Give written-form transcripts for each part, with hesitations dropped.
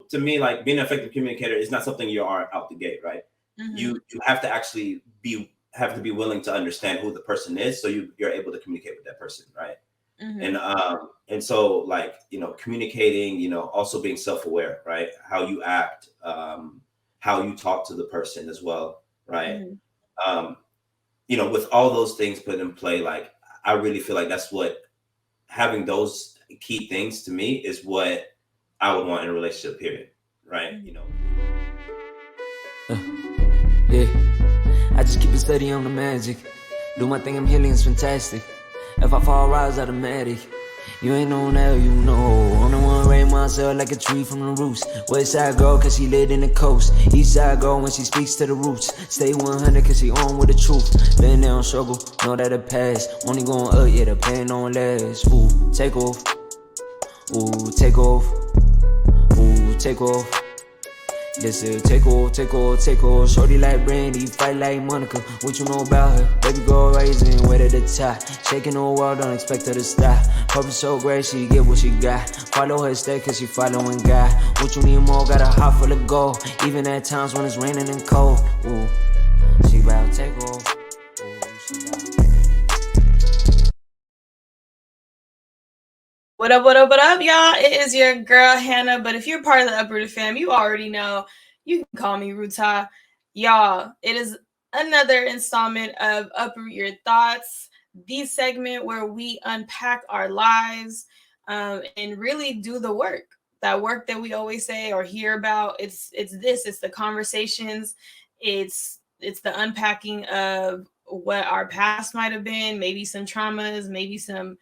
to me, like being an effective communicator is not something you are out the gate, right? You have to actually be willing to understand who the person is, so you're able to communicate with that person, right? And so like, communicating, also being self-aware, right? How you act, how you talk to the person as well, right? With all those things put in play, like I really feel like that's what having those key things to me is what I would want in a relationship, period, right? Yeah, I just keep it steady on the magic. Do my thing, I'm healing, it's fantastic. If I fall, rise automatic. You ain't know now, you know. I'm the one raise myself like a tree from the roots. West side girl, cause she lit in the coast. East side girl when she speaks to the roots. Stay 100 cause she on with the truth. Been down struggle, know that it pass. Only going up, yeah, the pain don't last. Ooh, take off. Ooh, take off. Ooh, take off. This is take off. Shorty like Brandy, fight like Monica. What you know about her? Baby girl rising, way to the top. Shaking the world, don't expect her to stop. Purpose so great, she get what she got. Follow her step, cause she following God. What you need more, got a heart full of gold. Even at times when it's raining and cold. Ooh, she bout take off. What up, y'all? It is your girl, Hanna. But if you're part of the Uprooted Fam, you already know. You can call me Rutha. Y'all, it is another installment of Uproot Your Thoughts, the segment where we unpack our lives and really do the work. That work that we always say or hear about. It's the conversations. It's the unpacking of what our past might have been, maybe some traumas, maybe some,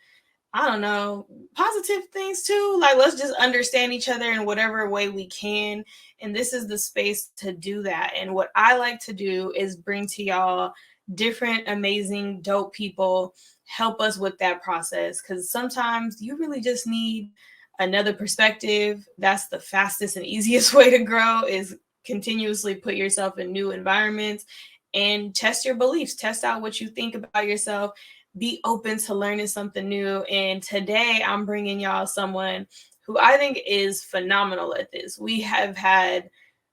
I don't know, positive things too. Like, let's just understand each other in whatever way we can. And this is the space to do that. And what I like to do is bring to y'all different, amazing, dope people, help us with that process. Because sometimes you really just need another perspective. That's the fastest and easiest way to grow, is continuously put yourself in new environments and test your beliefs, test out what you think about yourself. Be open to learning something new. And today I'm bringing y'all someone who I think is phenomenal at this. We have had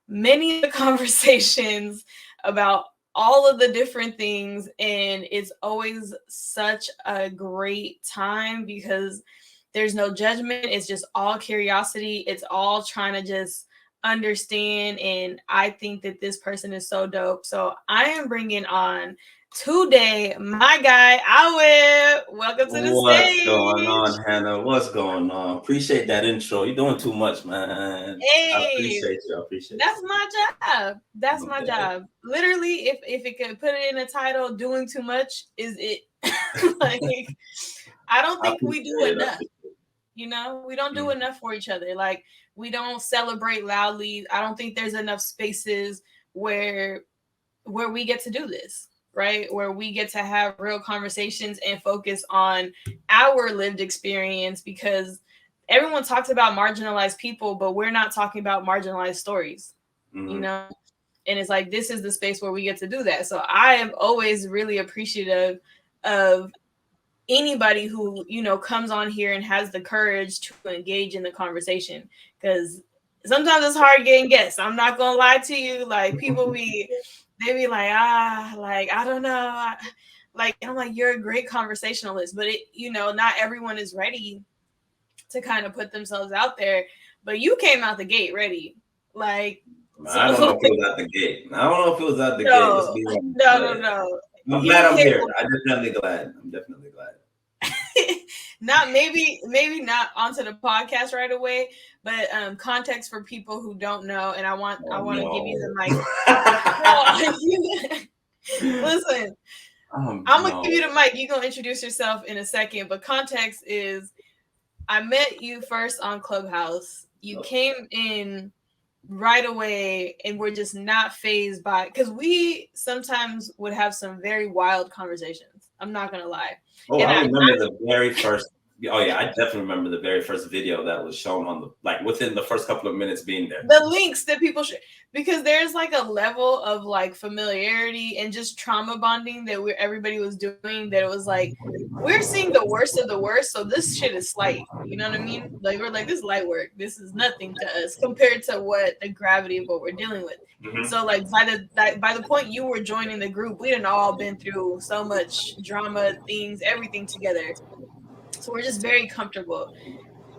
many conversations about all of the different things, and it's always such a great time because there's no judgment. It's just all curiosity. It's all trying to just understand. And I think that this person is so dope. So I am bringing on today my guy Awot. Welcome to the stage. What's going on, Hanna? What's going on? Appreciate that intro. You're doing too much, man. Hey, I appreciate you. That's my job. That's my job. Literally, if it could put it in a title, doing too much is it. Like, I don't think we do enough. We don't do enough for each other. Like, we don't celebrate loudly. I don't think there's enough spaces where we get to do this, right? Where we get to have real conversations and focus on our lived experience, because everyone talks about marginalized people, but we're not talking about marginalized stories, And it's like, this is the space where we get to do that. So I am always really appreciative of anybody who, comes on here and has the courage to engage in the conversation, because sometimes it's hard getting guests. I'm not going to lie to you. Like, people they be like, I don't know. And I'm like, you're a great conversationalist, but not everyone is ready to kind of put themselves out there. But you came out the gate ready. Like, I don't know if it was at the gate. Gate. Let's be honest. No. I'm glad I'm here. I'm definitely glad. Not maybe not onto the podcast right away, but context for people who don't know, and I want to give you the mic. Listen, I'm gonna give you the mic. You're gonna introduce yourself in a second, but context is, I met you first on Clubhouse. You came in right away and we're just not fazed by, because we sometimes would have some very wild conversations. I'm not gonna lie. I remember the very first Oh yeah, I definitely remember the very first video that was shown on within the first couple of minutes being there. The links that people should, because there's like a level of like familiarity and just trauma bonding that everybody was doing, that it was like, we're seeing the worst of the worst, so this shit is slight. You know what I mean? Like, we're like, this is light work. This is nothing to us compared to what the gravity of what we're dealing with. Mm-hmm. So like by the point you were joining the group, we had all been through so much drama, things, everything together. So we're just very comfortable.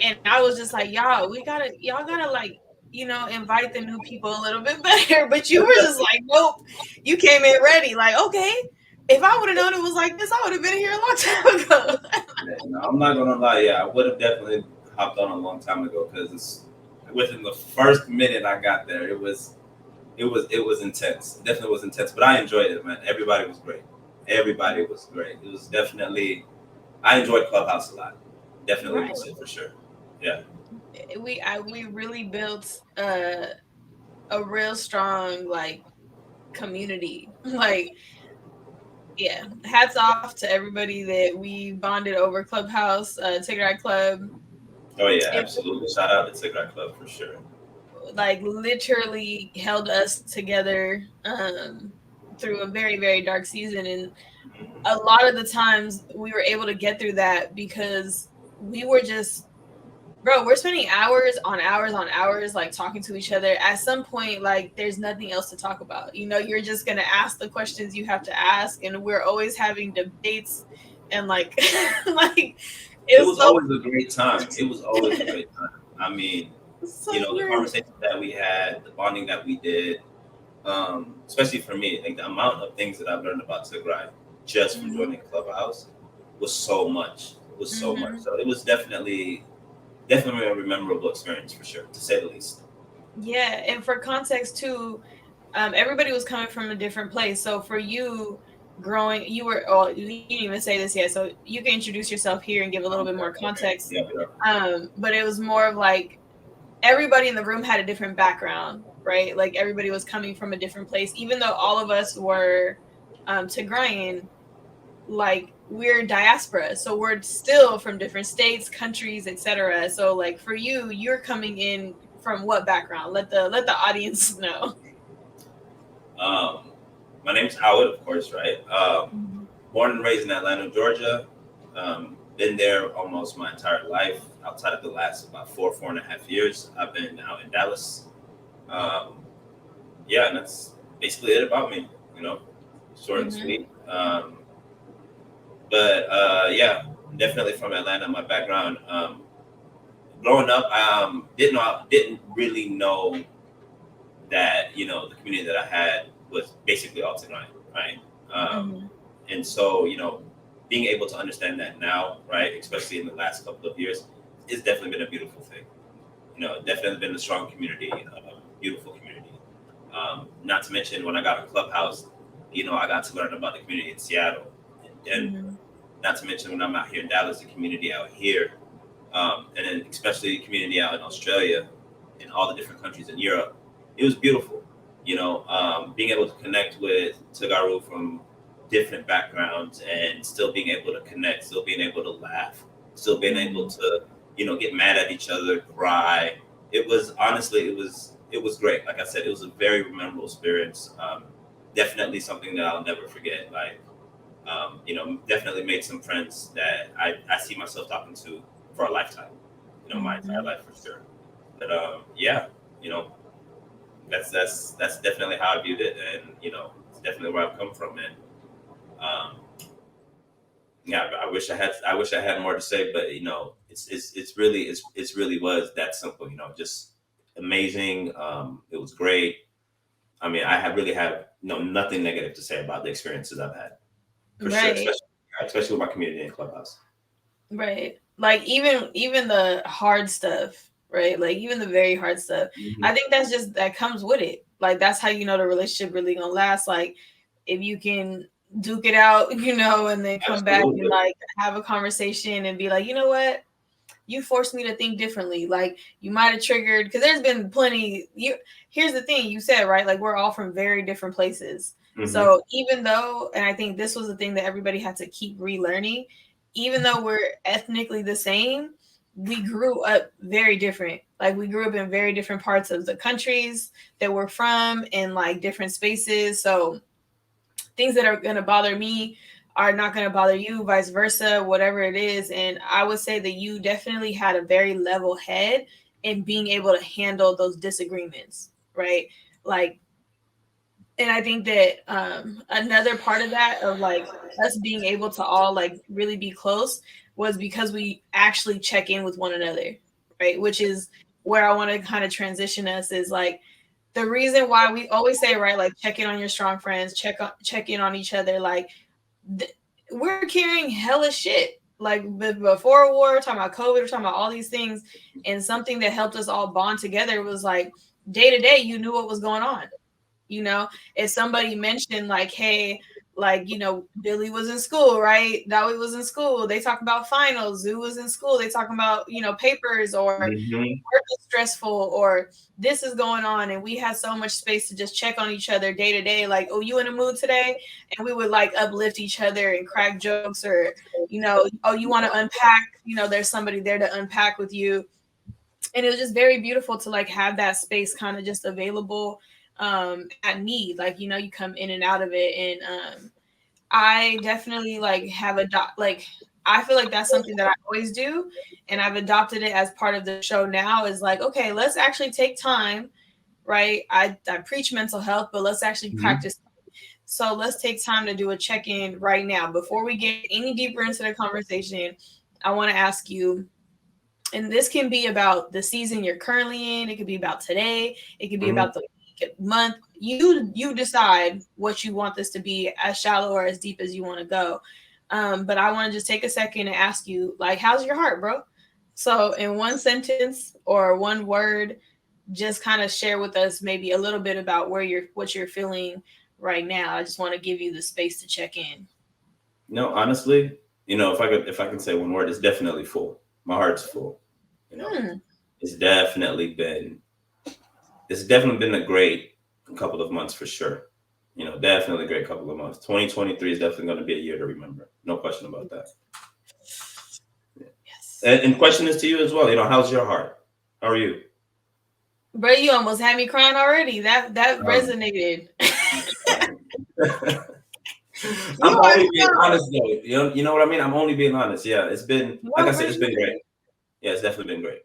And I was just like, y'all gotta like, invite the new people a little bit better. But you were just like, nope. You came in ready. Like, okay, if I would have known it was like this, I would have been here a long time ago. No, I'm not gonna lie. Yeah, I would have definitely hopped on a long time ago, because within the first minute I got there, it was intense. It definitely was intense, but I enjoyed it, man. Everybody was great. It was definitely, I enjoyed Clubhouse a lot. Definitely right. Was it for sure. Yeah. We really built a real strong like community. Like, yeah, hats off to everybody that we bonded over Clubhouse, Tigray Club. Oh yeah, absolutely. Shout out to Tigray Club for sure. Like, literally held us together through a very, very dark season, and a lot of the times we were able to get through that because we were just, we're spending hours on hours like talking to each other. At some point, like, there's nothing else to talk about. You're just gonna ask the questions you have to ask, and we're always having debates and like like it was always a great time. I mean, the conversations that we had, the bonding that we did, especially for me, like the amount of things that I've learned about Tigray just from joining Clubhouse was so much. So it was definitely a memorable experience for sure, to say the least. Yeah, and for context too, everybody was coming from a different place. So for you, you didn't even say this yet, so you can introduce yourself here and give a little bit more context. Yeah. But it was more of like, everybody in the room had a different background, right? Like, everybody was coming from a different place, even though all of us were Tigrayan. Like, we're diaspora, so we're still from different states, countries, etc. So like, for you, you're coming in from what background? Let the audience know. My name's Awot, of course, right? Born and raised in Atlanta, Georgia. Been there almost my entire life. Outside of the last about 4.5 years, I've been out in Dallas. Yeah, and that's basically it about me, short and sweet. But yeah, definitely from Atlanta. My background, growing up, didn't really know that the community that I had was basically all Tigray, right? And so being able to understand that now, right, especially in the last couple of years, it's definitely been a beautiful thing. Definitely been a strong community, beautiful community. Not to mention, when I got a Clubhouse, I got to learn about the community in Seattle and Denver. Not to mention, when I'm out here in Dallas, the community out here, and then especially the community out in Australia and all the different countries in Europe, it was beautiful. Being able to connect with Tagaru from different backgrounds and still being able to connect, still being able to laugh, still being able to, get mad at each other, cry. It was great. Like I said, it was a very memorable experience. Definitely something that I'll never forget. Like, definitely made some friends that I see myself talking to for a lifetime, my entire life for sure. But yeah, that's definitely how I viewed it, and it's definitely where I've come from. And yeah, I wish I had more to say, but it's really was that simple. Just amazing. It was great. I mean, I really have nothing negative to say about the experiences I've had. For sure, especially with my community in Clubhouse. Right. Like, even the hard stuff, right? Like, even the very hard stuff. I think that comes with it. Like, that's how the relationship really gonna last. Like, if you can duke it out, and then come back and like have a conversation and be like, you know what? You forced me to think differently. Like, you might have triggered, because there's been plenty. Here's the thing you said, right? Like, we're all from very different places. So even though, and I think this was the thing that everybody had to keep relearning, even though we're ethnically the same, we grew up very different. Like we grew up in very different parts of the countries that we're from and like different spaces. So things that are going to bother me are not going to bother you, vice versa, whatever it is. And I would say that you definitely had a very level head in being able to handle those disagreements, right? Like, and I think that another part of that, of like us being able to all like really be close, was because we actually check in with one another, right? Which is where I want to kind of transition us, is like the reason why we always say, right, like check in on your strong friends, check in on each other. Like we're carrying hella shit. Like before war, we're talking about COVID, we're talking about all these things, and something that helped us all bond together was like day to day, you knew what was going on. You know, if somebody mentioned like, hey, like, you know, Billy was in school, right? Dolly was in school. They talk about finals. Zoo was in school. They talk about, you know, papers, or work is stressful, or this is going on. And we had so much space to just check on each other day to day. Like, oh, you in a mood today? And we would like uplift each other and crack jokes, or, you know, oh, you want to unpack? You know, there's somebody there to unpack with you. And it was just very beautiful to like have that space kind of just available at need. Like, you know, you come in and out of it. And I definitely like have like I feel like that's something that I always do, and I've adopted it as part of the show now, is like, okay, let's actually take time, right? I preach mental health, but let's actually practice. So let's take time to do a check-in right now before we get any deeper into the conversation. I want to ask you, and this can be about the season you're currently in, it could be about today, it could be about the month. You decide what you want this to be, as shallow or as deep as you want to go. But I want to just take a second and ask you, like, how's your heart, bro? So in one sentence or one word, just kind of share with us maybe a little bit about what you're feeling right now. I just want to give you the space to check in. No, honestly, you know, if I can say one word, it's definitely full. My heart's full. You know, it's definitely been a great couple of months for sure. You know, definitely a great couple of months. 2023 is definitely going to be a year to remember. No question about that. Yeah. Yes. And question is to you as well. You know, how's your heart? How are you? Bro, you almost had me crying already. That resonated. I'm only being honest though. You know what I mean? I'm only being honest. Yeah, it's been, like I said, it's been great. Yeah, it's definitely been great.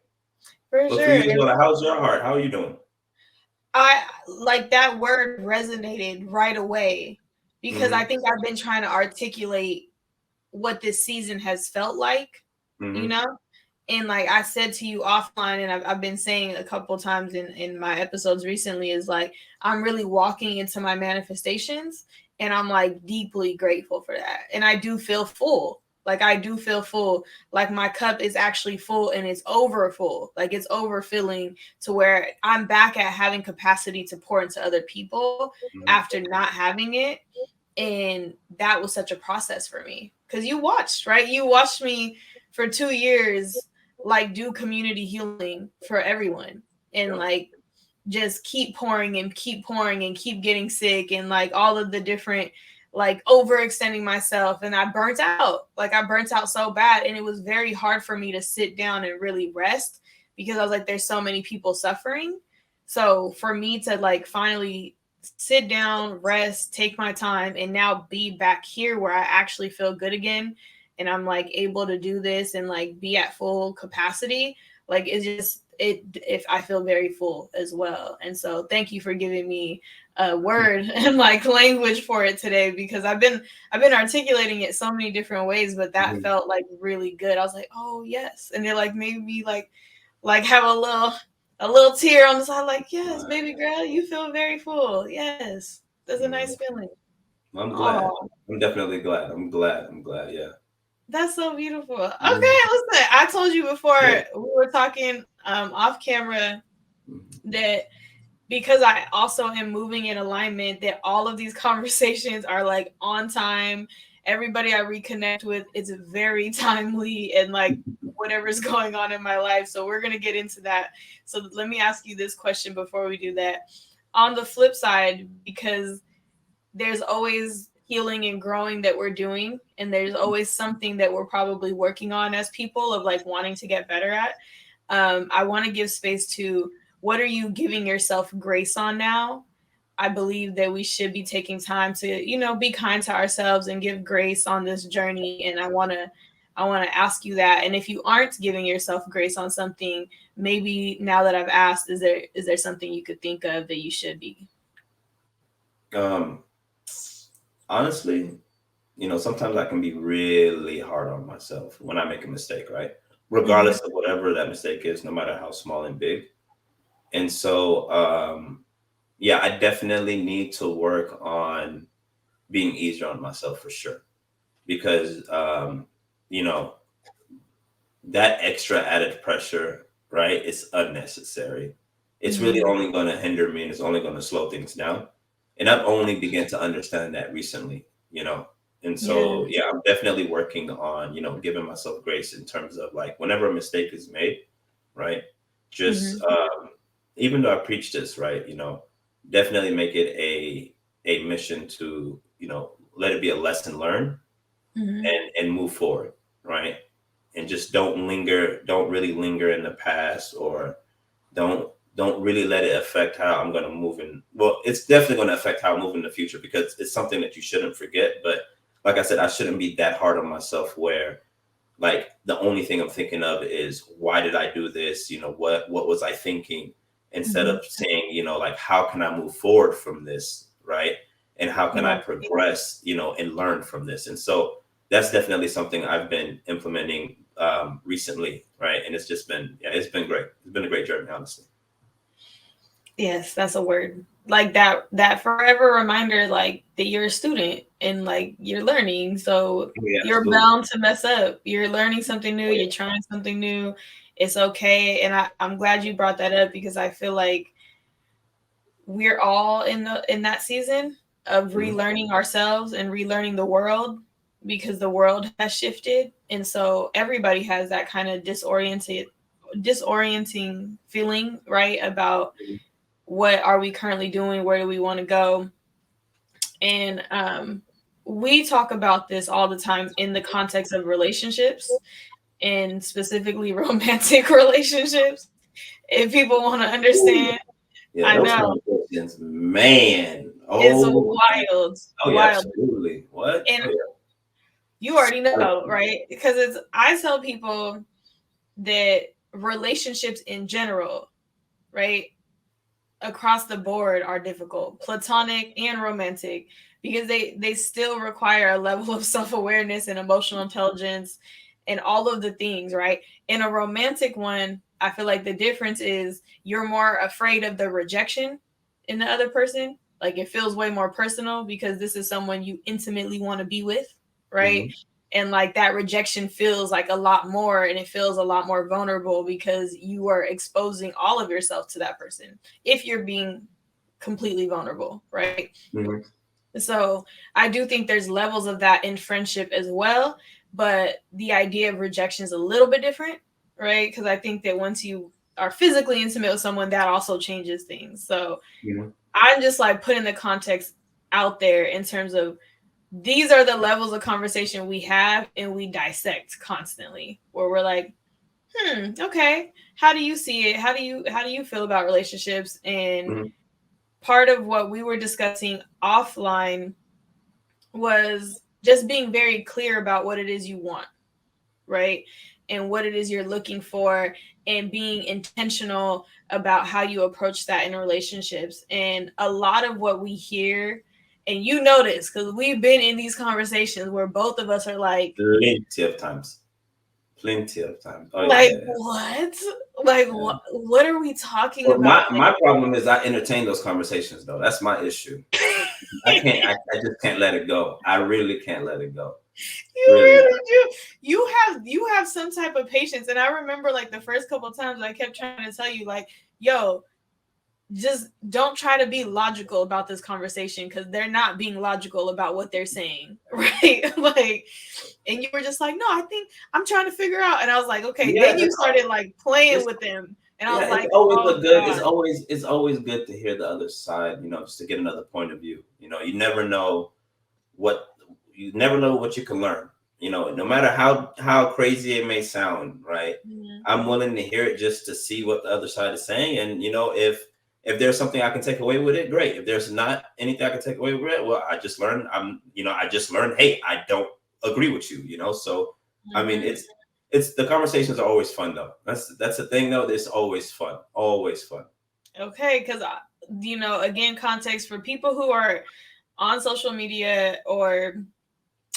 For but sure. For you, how's your heart? How are you doing? I like that word resonated right away, because I think I've been trying to articulate what this season has felt like, you know? And like I said to you offline, and I've been saying a couple times in my episodes recently, is like, I'm really walking into my manifestations, and I'm like deeply grateful for that. And I do feel full. Like I do feel full. Like my cup is actually full, and it's over full. Like it's overfilling to where I'm back at having capacity to pour into other people after not having it. And that was such a process for me, because you watched, right? You watched me for 2 years, like do community healing for everyone, and like just keep pouring and keep pouring and keep getting sick, and like all of the different, like overextending myself. And I burnt out so bad. And it was very hard for me to sit down and really rest, because I was like, there's so many people suffering. So for me to like finally sit down, rest, take my time, and now be back here where I actually feel good again, and I'm like able to do this and like be at full capacity, like it's just if I feel very full as well. And so thank you for giving me a word and like language for it today, because I've been articulating it so many different ways, but that felt like really good. I was like, oh yes. And it like made me like have a little tear on the side, like, yes, baby girl, you feel very full. Yes, that's a nice feeling. I'm glad. I'm definitely glad. I'm glad. Yeah. That's so beautiful. Okay, listen, I told you before we were talking off camera that because I also am moving in alignment, that all of these conversations are like on time. Everybody I reconnect with, it's very timely, and like whatever's going on in my life. So we're going to get into that. So let me ask you this question before we do that. On the flip side, because there's always healing and growing that we're doing, and there's always something that we're probably working on as people of like wanting to get better at. I want to give space to, what are you giving yourself grace on now? I believe that we should be taking time to, you know, be kind to ourselves and give grace on this journey. And I want to ask you that. And if you aren't giving yourself grace on something, maybe now that I've asked, is there something you could think of that you should be? Honestly, you know, sometimes I can be really hard on myself when I make a mistake, right? Regardless of whatever that mistake is, no matter how small and big. And so, yeah, I definitely need to work on being easier on myself for sure. Because, you know, that extra added pressure, right, is unnecessary. It's really only going to hinder me, and it's only going to slow things down. And I've only begun to understand that recently, you know. And so, yeah, I'm definitely working on, you know, giving myself grace in terms of like whenever a mistake is made, right? Just even though I preach this, right, you know, definitely make it a mission to, you know, let it be a lesson learned and move forward, right? And just don't really linger in the past, or don't really let it affect how I'm going to move in. Well, it's definitely going to affect how I move in the future, because it's something that you shouldn't forget. But like I said, I shouldn't be that hard on myself where like the only thing I'm thinking of is, why did I do this? You know, what was I thinking? Instead of saying, you know, like, how can I move forward from this, right? And how can I progress, you know, and learn from this? And so that's definitely something I've been implementing recently, right? And it's just been, it's been great. It's been a great journey, honestly. Yes, that's a word. Like that forever reminder, like that you're a student and like you're learning. So you're bound to mess up. You're learning something new, you're trying something new. It's okay. And I'm glad you brought that up, because I feel like we're all in that season of relearning ourselves and relearning the world, because the world has shifted. And so everybody has that kind of disorienting feeling, right? About what are we currently doing? Where do we want to go? And we talk about this all the time in the context of relationships, and specifically romantic relationships. If people want to understand, I know. Man, it's wild. Oh, yeah, absolutely. What? And you already know, right? Because I tell people that relationships in general, right, across the board are difficult, platonic and romantic, because they still require a level of self-awareness and emotional intelligence and all of the things, right? In a romantic one, I feel like the difference is you're more afraid of the rejection in the other person. Like it feels way more personal, because this is someone you intimately want to be with, right? And like that rejection feels like a lot more, and it feels a lot more vulnerable, because you are exposing all of yourself to that person if you're being completely vulnerable, right? So I do think there's levels of that in friendship as well, but the idea of rejection is a little bit different, right? Because I think that once you are physically intimate with someone, that also changes things. So I'm just like putting the context out there in terms of, these are the levels of conversation we have and we dissect constantly, where we're like, okay, how do you see it? How do you feel about relationships? And part of what we were discussing offline was just being very clear about what it is you want, right? And what it is you're looking for, and being intentional about how you approach that in relationships. And a lot of what we hear, and you notice, because we've been in these conversations where both of us are like, plenty of times. Oh, like, what? Like, what are we talking about? My problem is I entertain those conversations, though. That's my issue. I just can't let it go. I really can't let it go. You really do. You have some type of patience. And I remember like the first couple of times I kept trying to tell you, like, yo, just don't try to be logical about this conversation, because they're not being logical about what they're saying, right? Like, and you were just like, no, I think I'm trying to figure out. And I was like, okay. Then you started like playing with them, and I was like, it's always good to hear the other side, you know, just to get another point of view. You know, you never know you never know what you can learn. You know, no matter how crazy it may sound, right? I'm willing to hear it just to see what the other side is saying. And you know, if there's something I can take away with it, great. If there's not anything I can take away with it, well, I just learned. I just learned, hey, I don't agree with you, you know. So I mean, it's the conversations are always fun though. That's the thing though. It's always fun. Always fun. Okay, because you know, again, context for people who are on social media, or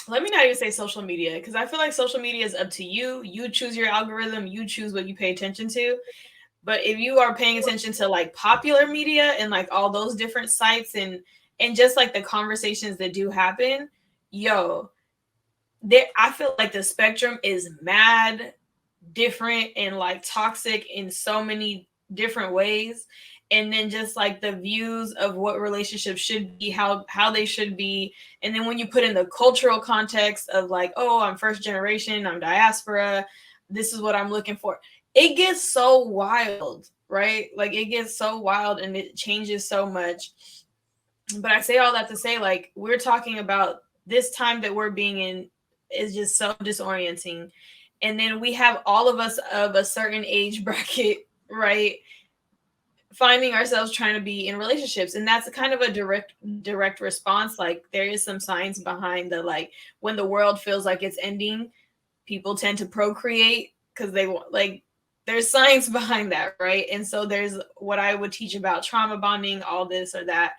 let me not even say social media, because I feel like social media is up to you. You choose your algorithm, you choose what you pay attention to. But if you are paying attention to like popular media and like all those different sites and just like the conversations that do happen, yo, I feel like the spectrum is mad different and like toxic in so many different ways. And then just like the views of what relationships should be, how they should be. And then when you put in the cultural context of like, oh, I'm first generation, I'm diaspora, this is what I'm looking for. It gets so wild, right? Like it gets so wild and it changes so much. But I say all that to say, like, we're talking about this time that we're being in is just so disorienting. And then we have all of us of a certain age bracket, right, finding ourselves trying to be in relationships. And that's kind of a direct response. Like there is some science behind the, like, when the world feels like it's ending, people tend to procreate because they want, like, there's science behind that, right? And so there's what I would teach about trauma bonding, all this or that.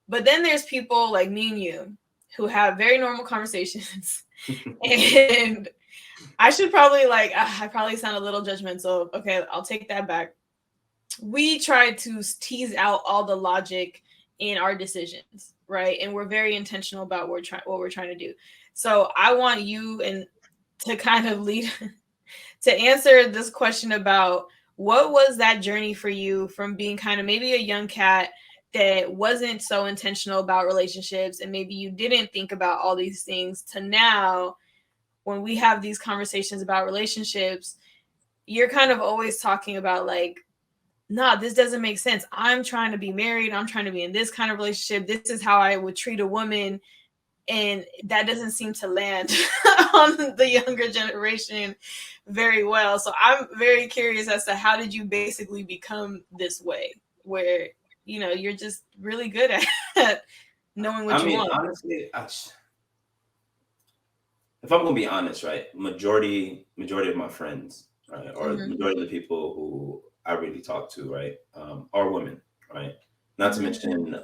But then there's people like me and you who have very normal conversations. And I should probably I probably sound a little judgmental. Okay, I'll take that back. We try to tease out all the logic in our decisions, right? And we're very intentional about what we're trying to do. So I want you and to kind of lead to answer this question about what was that journey for you from being kind of maybe a young cat that wasn't so intentional about relationships and maybe you didn't think about all these things to now when we have these conversations about relationships, you're kind of always talking about like, nah, this doesn't make sense. I'm trying to be married. I'm trying to be in this kind of relationship. This is how I would treat a woman. And that doesn't seem to land on the younger generation very well. So I'm very curious as to how did you basically become this way where, you know, you're just really good at knowing what you want. Honestly, if I'm gonna be honest, right, majority of my friends, right, or majority of the people who I really talk to, right, are women, right. Not to mention,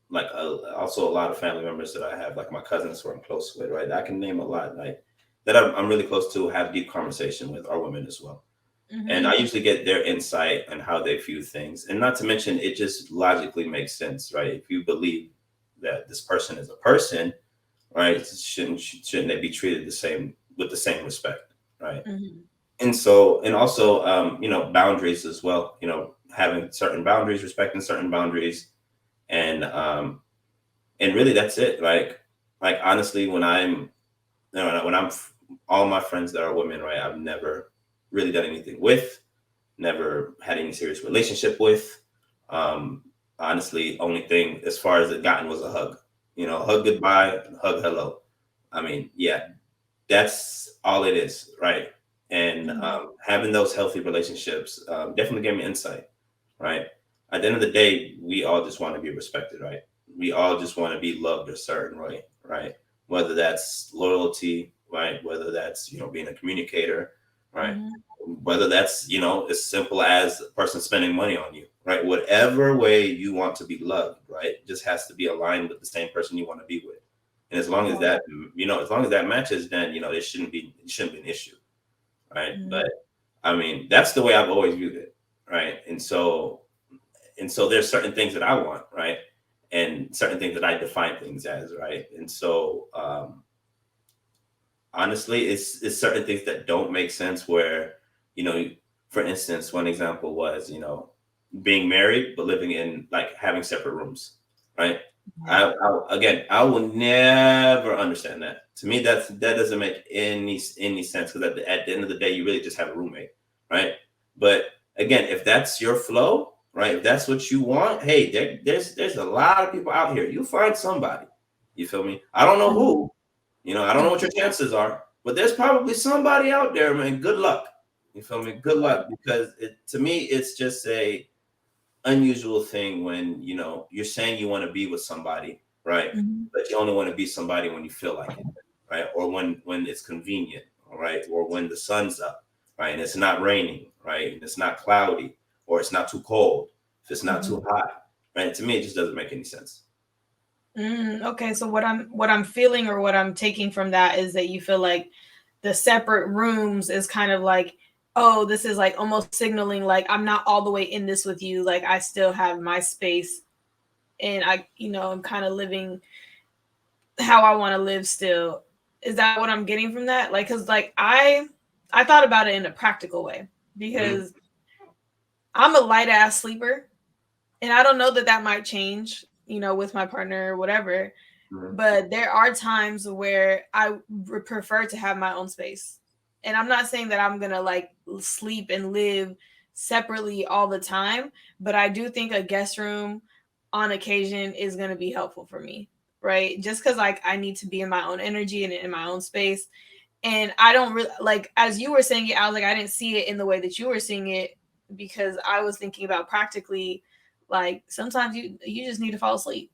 also a lot of family members that I have, like my cousins who I'm close with, right. I can name a lot, like that I'm really close to, have deep conversation with, are women as well. And I usually get their insight and how they view things. And not to mention, it just logically makes sense, right? If you believe that this person is a person, right, shouldn't they be treated the same with the same respect, right? And so, and also, you know, boundaries as well. You know, having certain boundaries, respecting certain boundaries, and really that's it. Like honestly, when I'm all my friends that are women, right, I've never really done anything with, never had any serious relationship with. Honestly, only thing as far as it gotten was a hug. You know, hug goodbye, hug hello. I mean, yeah, that's all it is, right? And having those healthy relationships definitely gave me insight, right? At the end of the day, we all just want to be respected, right? We all just want to be loved a certain way, right? Whether that's loyalty, right? Whether that's, you know, being a communicator, right? Whether that's, you know, as simple as a person spending money on you, right? Whatever way you want to be loved, right? Just has to be aligned with the same person you want to be with. And as long as that, you know, as long as that matches, then, you know, it shouldn't be an issue, right? But I mean, that's the way I've always viewed it, right? And so there's certain things that I want, right? And certain things that I define things as, right? And so honestly, it's certain things that don't make sense where, you know, for instance, one example was, you know, being married but living in, like, having separate rooms, right? I will never understand that. To me, that doesn't make any sense, because at the end of the day, you really just have a roommate, right? But again, if that's your flow, right? If that's what you want, hey, there's a lot of people out here. You find somebody, You feel me? I don't know who. You know, I don't know what your chances are, but there's probably somebody out there, man. Good luck. You feel me? Good luck, because to me, it's just a unusual thing when, you know, you're saying you want to be with somebody, right? But you only want to be somebody when you feel like it, right? Or when it's convenient, all right? Or when the sun's up, right? And it's not raining, right? And it's not cloudy, or it's not too cold, if it's not too hot, right? To me, it just doesn't make any sense. Okay, so what I'm feeling, or what I'm taking from that, is that you feel like the separate rooms is kind of like, oh, this is like almost signaling like I'm not all the way in this with you. Like I still have my space, and I'm kind of living how I want to live still. Is that what I'm getting from that? Like, cause like I thought about it in a practical way, because I'm a light ass sleeper, and I don't know that might change, with my partner or whatever. But there are times where I would prefer to have my own space. And I'm not saying that I'm going to like sleep and live separately all the time, but I do think a guest room on occasion is going to be helpful for me, right? Just because like I need to be in my own energy and in my own space. And I don't really, like, as you were saying it, I was like, I didn't see it in the way that you were seeing it, because I was thinking about practically, like sometimes you just need to fall asleep.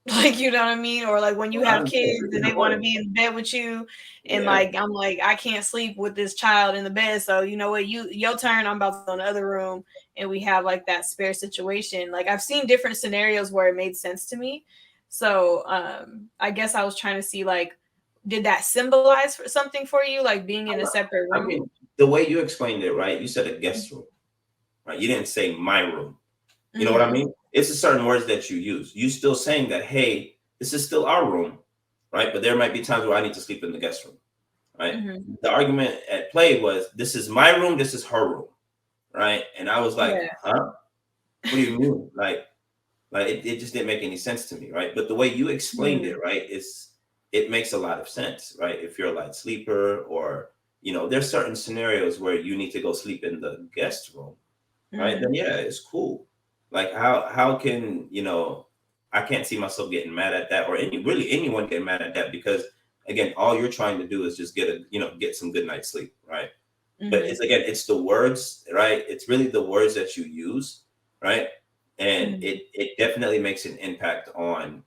Like, you know what I mean? Or like when you have kids and they want to be in bed with you, and like I'm like, I can't sleep with this child in the bed, so you know what, your turn, I'm about to go in the other room, and we have like that spare situation. Like I've seen different scenarios where it made sense to me. So I guess I was trying to see, like, did that symbolize something for you, like being in a separate room? I mean, the way you explained it, right? You said a guest room, right? You didn't say my room. You know what I mean? It's a certain words that you use. You still saying that, hey, this is still our room, right? But there might be times where I need to sleep in the guest room, right? The argument at play was, this is my room, this is her room, right? And I was like, huh? What do you mean? Like it just didn't make any sense to me, right? But the way you explained it, right, it makes a lot of sense, right? If you're a light sleeper, or there's certain scenarios where you need to go sleep in the guest room, right? Then yeah, it's cool. Like how can I can't see myself getting mad at that, or anyone getting mad at that, because again, all you're trying to do is just get some good night's sleep, right? But it's the words, right? It's really the words that you use, right? And it definitely makes an impact on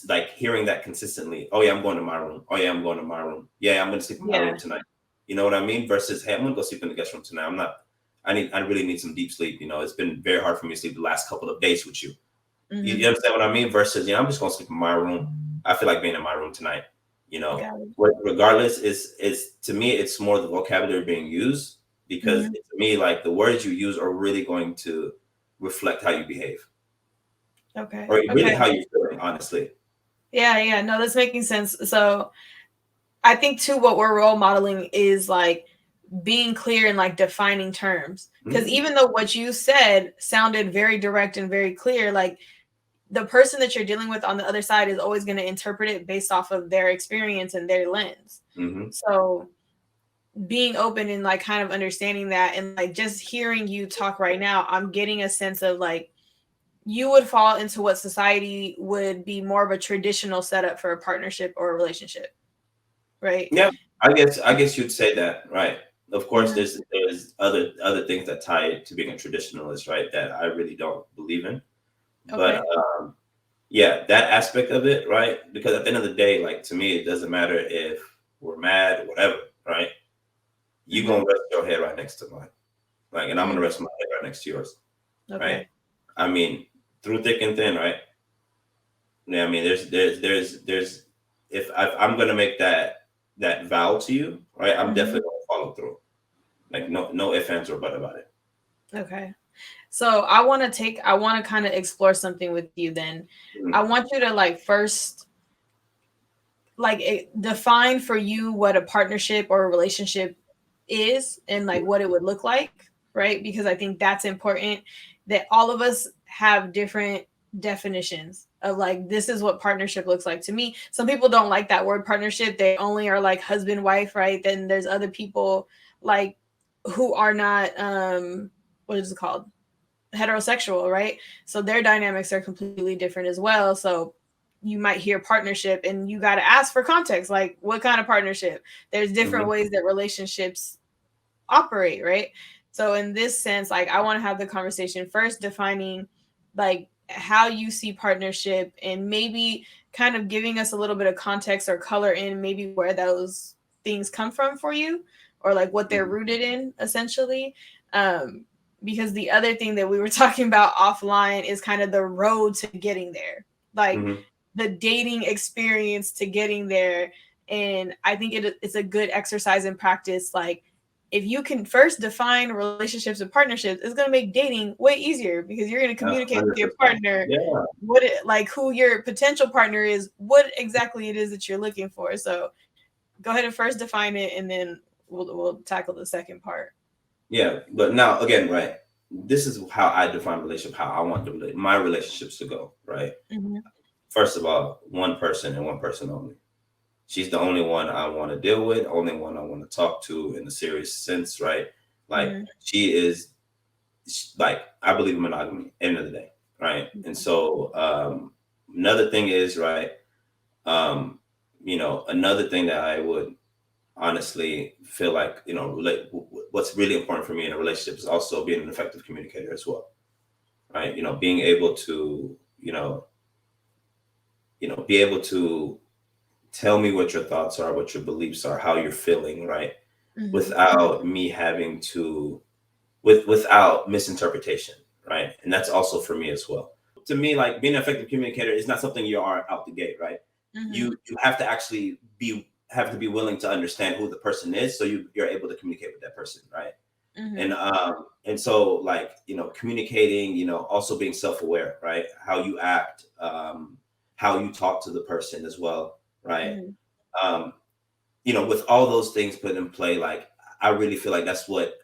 like hearing that consistently. Oh yeah, I'm going to my room. Oh yeah, I'm going to my room. Yeah, I'm going to sleep in my room tonight. You know what I mean? Versus, hey, I'm going to go sleep in the guest room tonight. I really need some deep sleep. It's been very hard for me to sleep the last couple of days with you. You understand what I mean? Versus, I'm just going to sleep in my room. I feel like being in my room tonight. Regardless, is to me, it's more the vocabulary being used, because to me, like, the words you use are really going to reflect how you behave. Okay. Or really how you're feeling, honestly. Yeah. No, that's making sense. So I think too, what we're role modeling is like being clear and like defining terms. Because even though what you said sounded very direct and very clear, like the person that you're dealing with on the other side is always going to interpret it based off of their experience and their lens. So being open and like kind of understanding that, and like just hearing you talk right now, I'm getting a sense of like you would fall into what society would be more of a traditional setup for a partnership or a relationship, right? Yeah, I guess you'd say that, right? Of course, there's other things that tie it to being a traditionalist, right? That I really don't believe in. But yeah, that aspect of it, right? Because at the end of the day, like, to me, it doesn't matter if we're mad or whatever, right? You gonna rest your head right next to mine, like, and I'm gonna rest my head right next to yours, right? I mean, through thick and thin, right? Yeah, I mean, there's if I'm gonna make that vow to you, right? I'm definitely gonna follow through. Like, no ifs, ands, or but about it. Okay. So I want to kind of explore something with you then. I want you to like first like define for you what a partnership or a relationship is, and like what it would look like, right? Because I think that's important, that all of us have different definitions of like, this is what partnership looks like to me. Some people don't like that word partnership. They only are like husband, wife, right? Then there's other people like who are not what is it called? Heterosexual, right? So their dynamics are completely different as well. So you might hear partnership and you got to ask for context, like what kind of partnership. There's different ways that relationships operate, right? So in this sense, like I want to have the conversation first defining like how you see partnership and maybe kind of giving us a little bit of context or color in maybe where those things come from for you, or like what they're rooted in essentially. Because the other thing that we were talking about offline is kind of the road to getting there, like the dating experience to getting there. And I think it's a good exercise in practice. Like if you can first define relationships and partnerships, it's going to make dating way easier because you're going to communicate with your partner, what it, like who your potential partner is, what exactly it is that you're looking for. So go ahead and first define it, and then we'll tackle the second part. Yeah, but now again, right? This is how I define relationship, how I want my relationships to go, right? First of all, one person and one person only. She's the only one I want to deal with, only one I want to talk to in a serious sense, right? Like she is, like I believe in monogamy. End of the day, right? And so another thing is, right? Another thing that I would honestly feel like, what's really important for me in a relationship is also being an effective communicator as well, right? Being able to, be able to tell me what your thoughts are, what your beliefs are, how you're feeling, right? Without me having to, without misinterpretation, right? And that's also for me as well. To me, like being an effective communicator is not something you are out the gate, right? You have to actually be willing to understand who the person is, so you're able to communicate with that person, right? And so like communicating, also being self-aware, right? How you act, how you talk to the person as well, right? With all those things put in play, like I really feel like that's what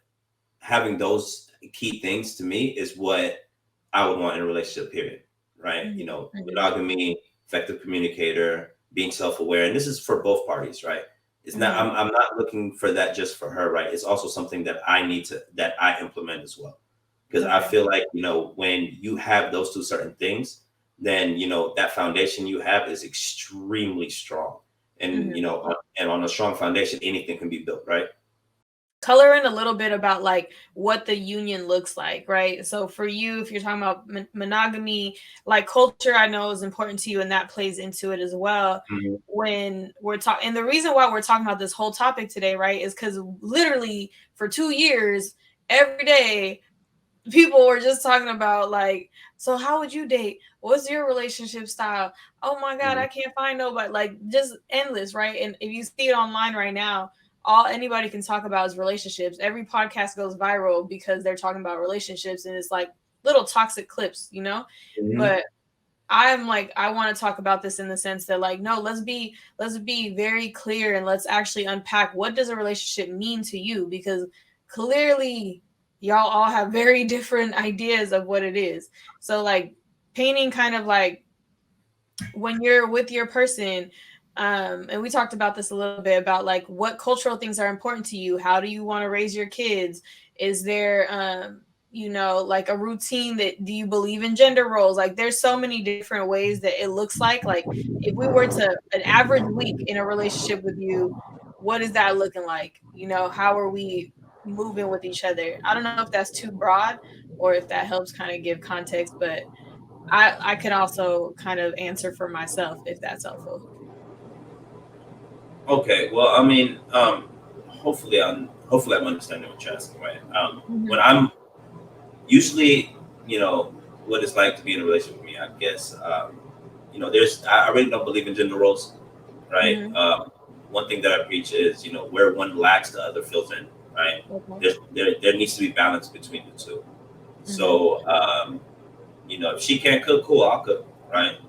having those key things to me is what I would want in a relationship, period, right? Monogamy, effective communicator, being self-aware, and this is for both parties, right? It's not, I'm not looking for that just for her, right? It's also something that I implement as well. Because I feel like, when you have those two certain things, then, that foundation you have is extremely strong. And, and on a strong foundation, anything can be built, right? Color in a little bit about like what the union looks like, right? So for you, if you're talking about monogamy, like culture, I know is important to you, and that plays into it as well. When we're talking, and the reason why we're talking about this whole topic today, right, is because literally for 2 years, every day, people were just talking about like, so how would you date? What's your relationship style? Oh my God, I can't find nobody. Like just endless, right? And if you see it online right now, all anybody can talk about is relationships. Every podcast goes viral because they're talking about relationships, and it's like little toxic clips, But I'm like, I want to talk about this in the sense that like, no, let's be very clear and let's actually unpack what does a relationship mean to you, because clearly y'all all have very different ideas of what it is. So like painting kind of like when you're with your person, and we talked about this a little bit about like what cultural things are important to you. How do you want to raise your kids? Is there, like a routine do you believe in gender roles? Like there's so many different ways that it looks like if we were to an average week in a relationship with you, what is that looking like? How are we moving with each other? I don't know if that's too broad or if that helps kind of give context, but I could also kind of answer for myself if that's helpful. Okay, well, I mean, hopefully I'm understanding what you're asking, right? When I'm usually, what it's like to be in a relationship with me, I guess, I really don't believe in gender roles, right? One thing that I preach is, where one lacks, the other fills in, right? There needs to be balance between the two. So, if she can't cook, cool, I'll cook, right?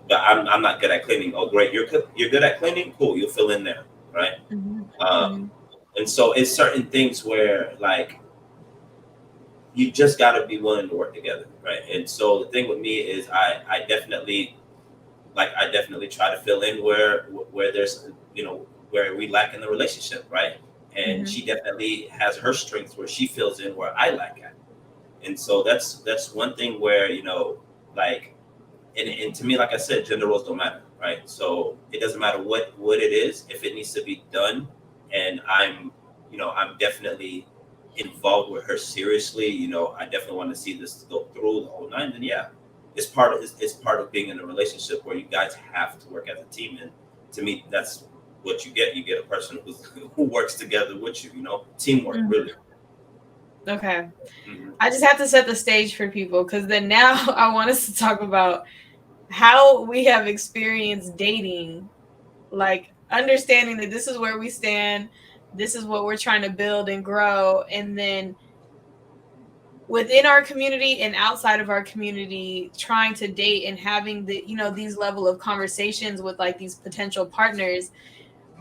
But I'm not good at cleaning. Oh, great, you're good at cleaning, cool, you'll fill in there, right? And so it's certain things where like you just got to be willing to work together, right? And so the thing with me is I definitely try to fill in where there's where we lack in the relationship, right? And she definitely has her strengths where she fills in where I lack at. And so that's one thing where like and to me, like I said, gender roles don't matter, right? So it doesn't matter what it is. If it needs to be done, and I'm definitely involved with her seriously, I definitely want to see this go through the whole nine, then yeah, it's part of being in a relationship where you guys have to work as a team. And to me, that's what you get. You get a person who works together with you, teamwork, really. Okay. I just have to set the stage for people, because then now I want us to talk about how we have experienced dating, like understanding that this is where we stand, this is what we're trying to build and grow, and then within our community and outside of our community, trying to date and having these level of conversations with like these potential partners.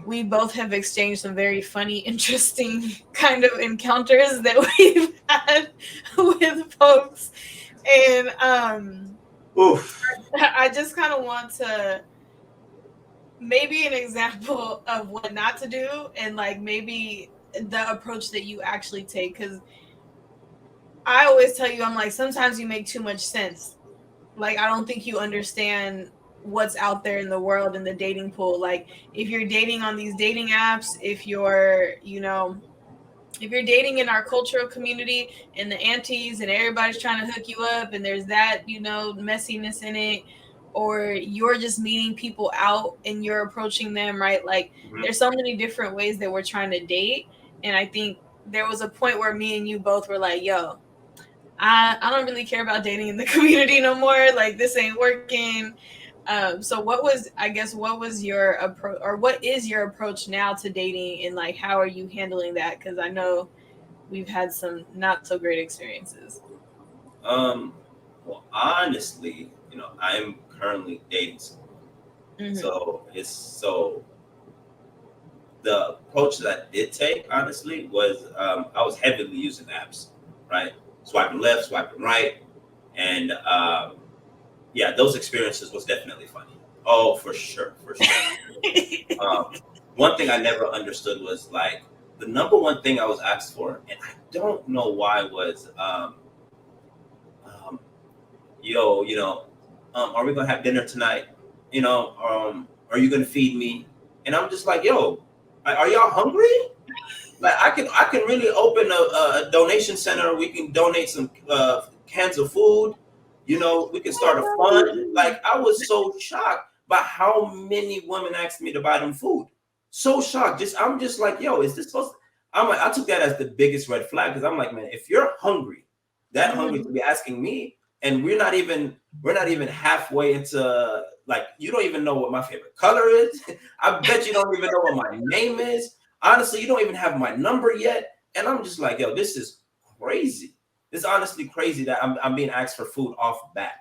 We both have exchanged some very funny, interesting kind of encounters that we've had with folks. And Oof. I just kind of want to maybe an example of what not to do, and like maybe the approach that you actually take. Because I always tell you, I'm like, sometimes you make too much sense. Like, I don't think you understand what's out there in the world in the dating pool. Like, if you're dating on these dating apps, if you're dating in our cultural community and the aunties and everybody's trying to hook you up and there's that, messiness in it, or you're just meeting people out and you're approaching them, right? Like, there's so many different ways that we're trying to date. And I think there was a point where me and you both were like, yo, I don't really care about dating in the community no more. Like, this ain't working. So what was your approach, or what is your approach now to dating, and like, how are you handling that? Because I know we've had some not so great experiences. Well, honestly, I'm currently dating someone. So the approach that I did take, honestly, was I was heavily using apps, right? Swiping left, swiping right, and yeah, those experiences was definitely funny. Oh, for sure. One thing I never understood was like the number one thing I was asked for, and I don't know why, was yo, are we gonna have dinner tonight? Are you gonna feed me? And I'm just like, yo, are y'all hungry? Like, I can really open a donation center. We can donate some cans of food. We can start a fund. Like, I was so shocked by how many women asked me to buy them food. So shocked. I'm just like, yo, is this supposed to? I took that as the biggest red flag, because I'm like, man, if you're hungry, that hungry to be asking me, and we're not even halfway into, like, you don't even know what my favorite color is. I bet you don't even know what my name is. Honestly, you don't even have my number yet. And I'm just like, yo, this is crazy. It's honestly crazy that I'm being asked for food off bat.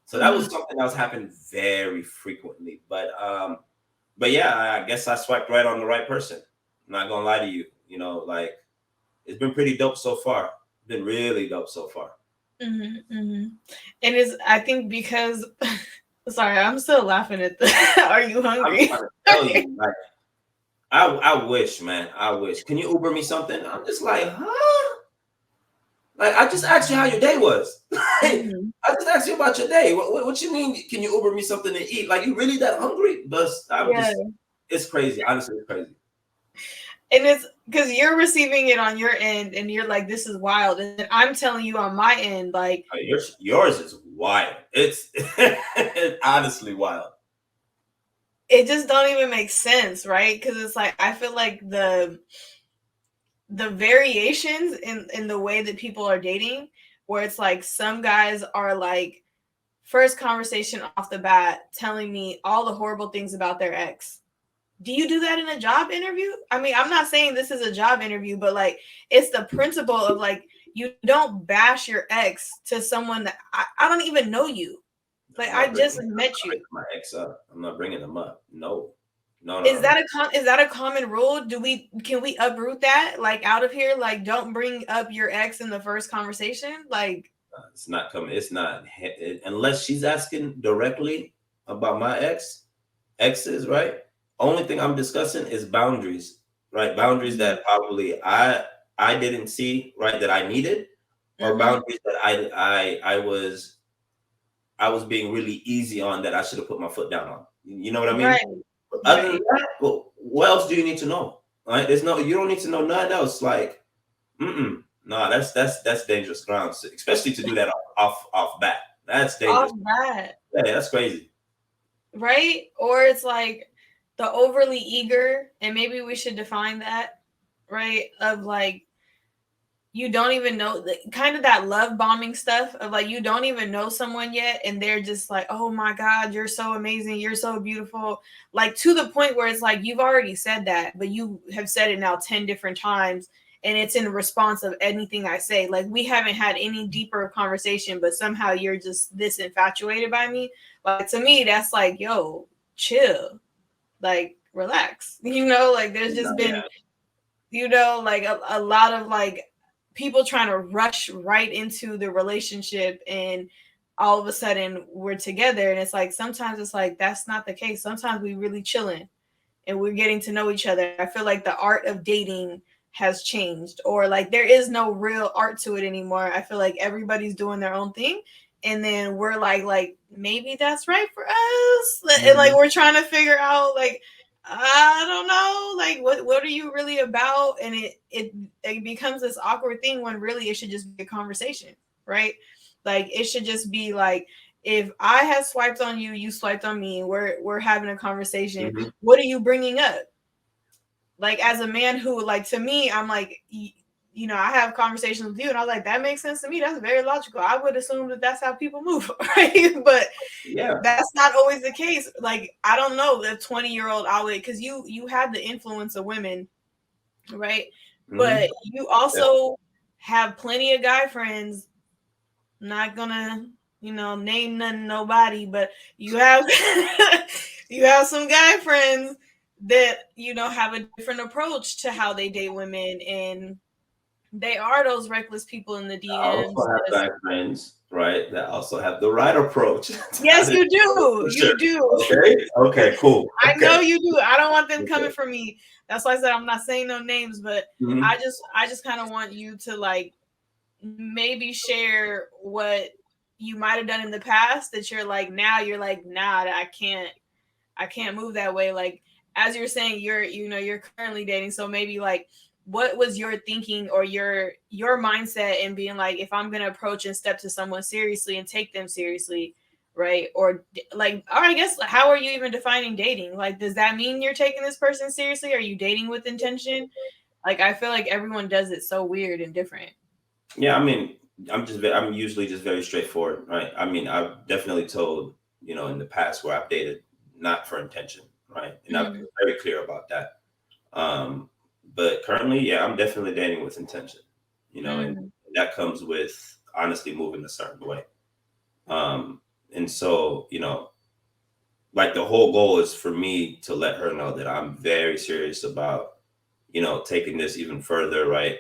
So that was something that was happening very frequently. But yeah, I guess I swiped right on the right person. I'm not gonna lie to you. Like, it's been pretty dope so far. It's been really dope so far. And I think because sorry, I'm still laughing at the are you hungry? I'm trying to tell you, like, I wish, man. I wish. Can you Uber me something? I'm just like, huh? Like, I just asked you how your day was. I just asked you about your day. What you mean? Can you Uber me something to eat? Like, you really that hungry? But it's crazy. Honestly, it's crazy. And it's because you're receiving it on your end, and you're like, "This is wild," and I'm telling you on my end, like, yours is wild. It's honestly wild. It just don't even make sense, right? Because it's like, I feel like the variations in the way that people are dating, where it's like some guys are like, first conversation off the bat telling me all the horrible things about their ex. Do you do that in a job interview? I mean, I'm not saying this is a job interview, but like, it's the principle of like, you don't bash your ex to someone that I don't even know you. Like, I just met you. My ex up. I'm not bringing them up. No. Is that a common rule? Can we uproot that, like, out of here? Like, don't bring up your ex in the first conversation. Like, it's not coming. It's not, unless she's asking directly about my exes, right? Only thing I'm discussing is boundaries, right? Boundaries that probably I didn't see, right, that I needed, or boundaries that I was I was being really easy on that I should have put my foot down on. You know what I mean? Right. But other than that, well, what else do you need to know? Right? You don't need to know nothing else. Like, no, that's dangerous ground, especially to do that off bat. That's dangerous. Off bat. Yeah, that's crazy. Right? Or it's like the overly eager, and maybe we should define that, right? Of like, you don't even know, kind of that love bombing stuff of like, you don't even know someone yet, and they're just like, oh my God, you're so amazing, you're so beautiful. Like, to the point where it's like, you've already said that, but you have said it now 10 different times, and it's in response of anything I say. Like, we haven't had any deeper conversation, but somehow you're just this infatuated by me. Like, to me, that's like, yo, chill. Like, relax. Like, there's just been, like a lot of like people trying to rush right into the relationship, and all of a sudden we're together, and it's like, sometimes it's like, that's not the case. Sometimes we really chilling and we're getting to know each other. I feel like the art of dating has changed, or like there is no real art to it anymore. I feel like everybody's doing their own thing, and then we're like maybe that's right for us. And like we're trying to figure out, like, I don't know, like what are you really about? And it becomes this awkward thing when really it should just be a conversation, right? Like, it should just be like, if I have swiped on you, you swiped on me, we're having a conversation. What are you bringing up? Like, as a man who, like, to me, I'm like, I have conversations with you, and I was like, that makes sense to me. That's very logical. I would assume that that's how people move, right? But yeah, that's not always the case. Like, I don't know, the 20-year-old Awot, because you have the influence of women, right? But you also have plenty of guy friends. I'm not gonna, name nobody, but you have you have some guy friends that have a different approach to how they date women, and they are those reckless people in the DMs. I also have guy friends, right, that also have the right approach. Yes, you do. You do. Okay, cool. I know you do. I don't want them coming for me. That's why I said I'm not saying no names, but I just kind of want you to, like, maybe share what you might have done in the past that you're like, now you're like, nah, I can't move that way. Like, as you're saying, you're currently dating, so maybe like, what was your thinking or your mindset in being like, if I'm gonna approach and step to someone seriously and take them seriously, right? Or like, or I guess, how are you even defining dating? Like, does that mean you're taking this person seriously? Are you dating with intention? Like, I feel like everyone does it so weird and different. Yeah, I mean, I'm usually just very straightforward, right? I mean, I've definitely told, in the past where I've dated not for intention, right? And I've been very clear about that. But currently, yeah, I'm definitely dating with intention, and that comes with honestly moving a certain way. And so, like, the whole goal is for me to let her know that I'm very serious about, taking this even further, right?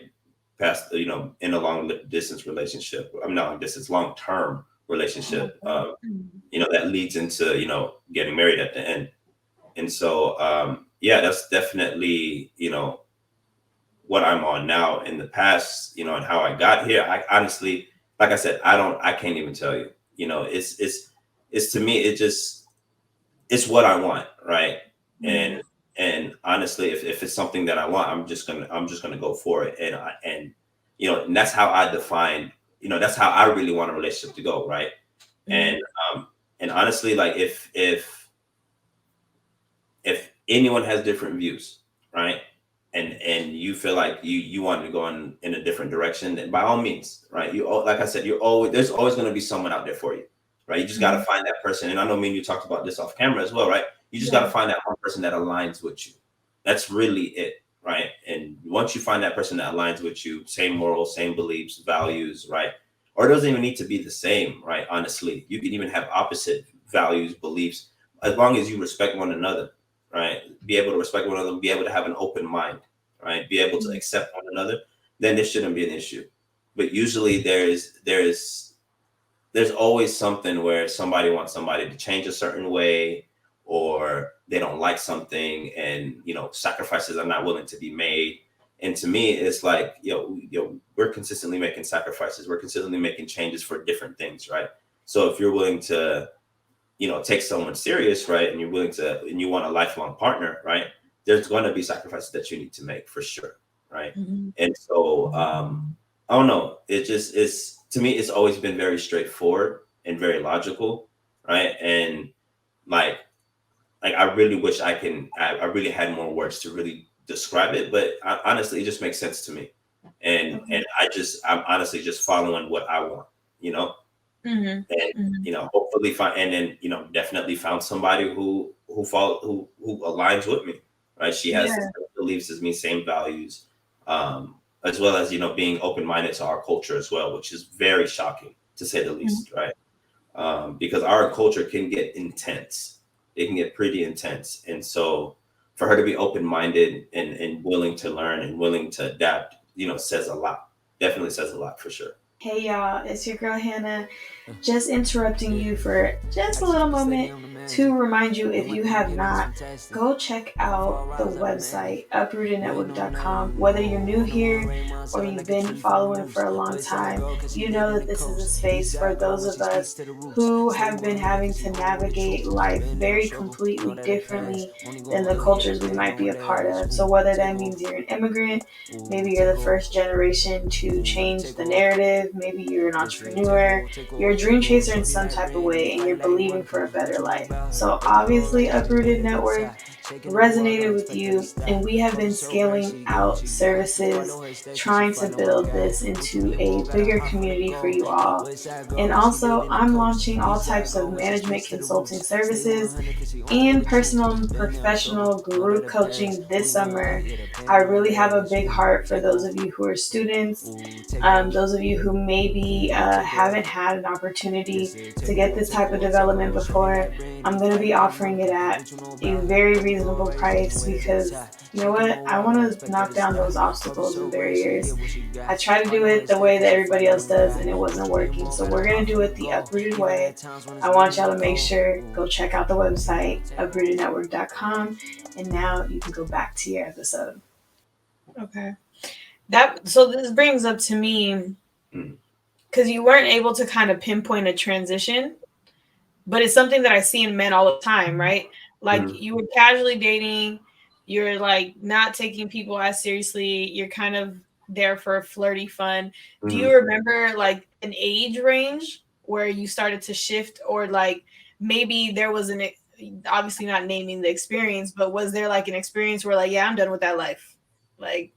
Past, in a long distance relationship. I'm not long distance, long-term relationship, that leads into, getting married at the end. And so, yeah, that's definitely, what I'm on now. In the past, and how I got here, I honestly, like I said, I can't even tell you. It's to me, it's what I want, right? And honestly, if it's something that I want, I'm just gonna go for it. And that's how I define, that's how I really want a relationship to go, right? And honestly, like, if anyone has different views, right? And you feel like you want to go in a different direction, then by all means, right? Like I said, there's always going to be someone out there for you, right? You just got to find that person. And I know me and you talked about this off camera as well, right? You just got to find that one person that aligns with you. That's really it, right? And once you find that person that aligns with you, same morals, same beliefs, values, right? Or it doesn't even need to be the same, right? Honestly, you can even have opposite values, beliefs, as long as you respect one another. Right, be able to respect one another, be able to have an open mind, right, be able to accept one another, then this shouldn't be an issue. But usually there's always something where somebody wants somebody to change a certain way, or they don't like something, and sacrifices are not willing to be made. And to me, it's like, we're consistently making sacrifices, we're consistently making changes for different things, right? So if you're willing to, take someone serious, right, and you want a lifelong partner, right, there's going to be sacrifices that you need to make for sure, right? And so I don't know, it just is, to me, it's always been very straightforward and very logical, right? And like I really wish I really had more words to really describe it, but honestly, it just makes sense to me. And I'm honestly just following what I want, and hopefully find, and then definitely found somebody who aligns with me, right? She has the same beliefs as me, same values, as well as being open-minded to our culture as well, which is very shocking to say the least, right? Because our culture can get intense. It can get pretty intense. And so for her to be open-minded and willing to learn and willing to adapt, says a lot. Definitely says a lot for sure. Hey y'all, it's your girl Hanna, just interrupting you for just a little moment to remind you, if you have not, go check out the website, uprootednetwork.com. Whether you're new here or you've been following for a long time, you know that this is a space for those of us who have been having to navigate life very completely differently than the cultures we might be a part of. So whether that means you're an immigrant, maybe you're the first generation to change the narrative, maybe you're an entrepreneur, you're a dream chaser in some type of way, and you're believing for a better life. So obviously Uprooted Network resonated with you, and we have been scaling out services, trying to build this into a bigger community for you all. And also, I'm launching all types of management consulting services and personal and professional group coaching this summer. I really have a big heart for those of you who are students, those of you who maybe haven't had an opportunity to get this type of development before. I'm going to be offering it at a very reasonable price because, you know what, I want to knock down those obstacles and barriers. I try to do it the way that everybody else does, and it wasn't working. So we're going to do it the Uprooted way. I want y'all to make sure, go check out the website, uprootednetwork.com, and now you can go back to your episode. Okay. So this brings up to me, because you weren't able to kind of pinpoint a transition, but it's something that I see in men all the time, right? Like you were casually dating, you're like not taking people as seriously, you're kind of there for flirty fun. Do you remember like an age range where you started to shift, or like maybe there was obviously not naming the experience, but was there like an experience where like, yeah, I'm done with that life? Like,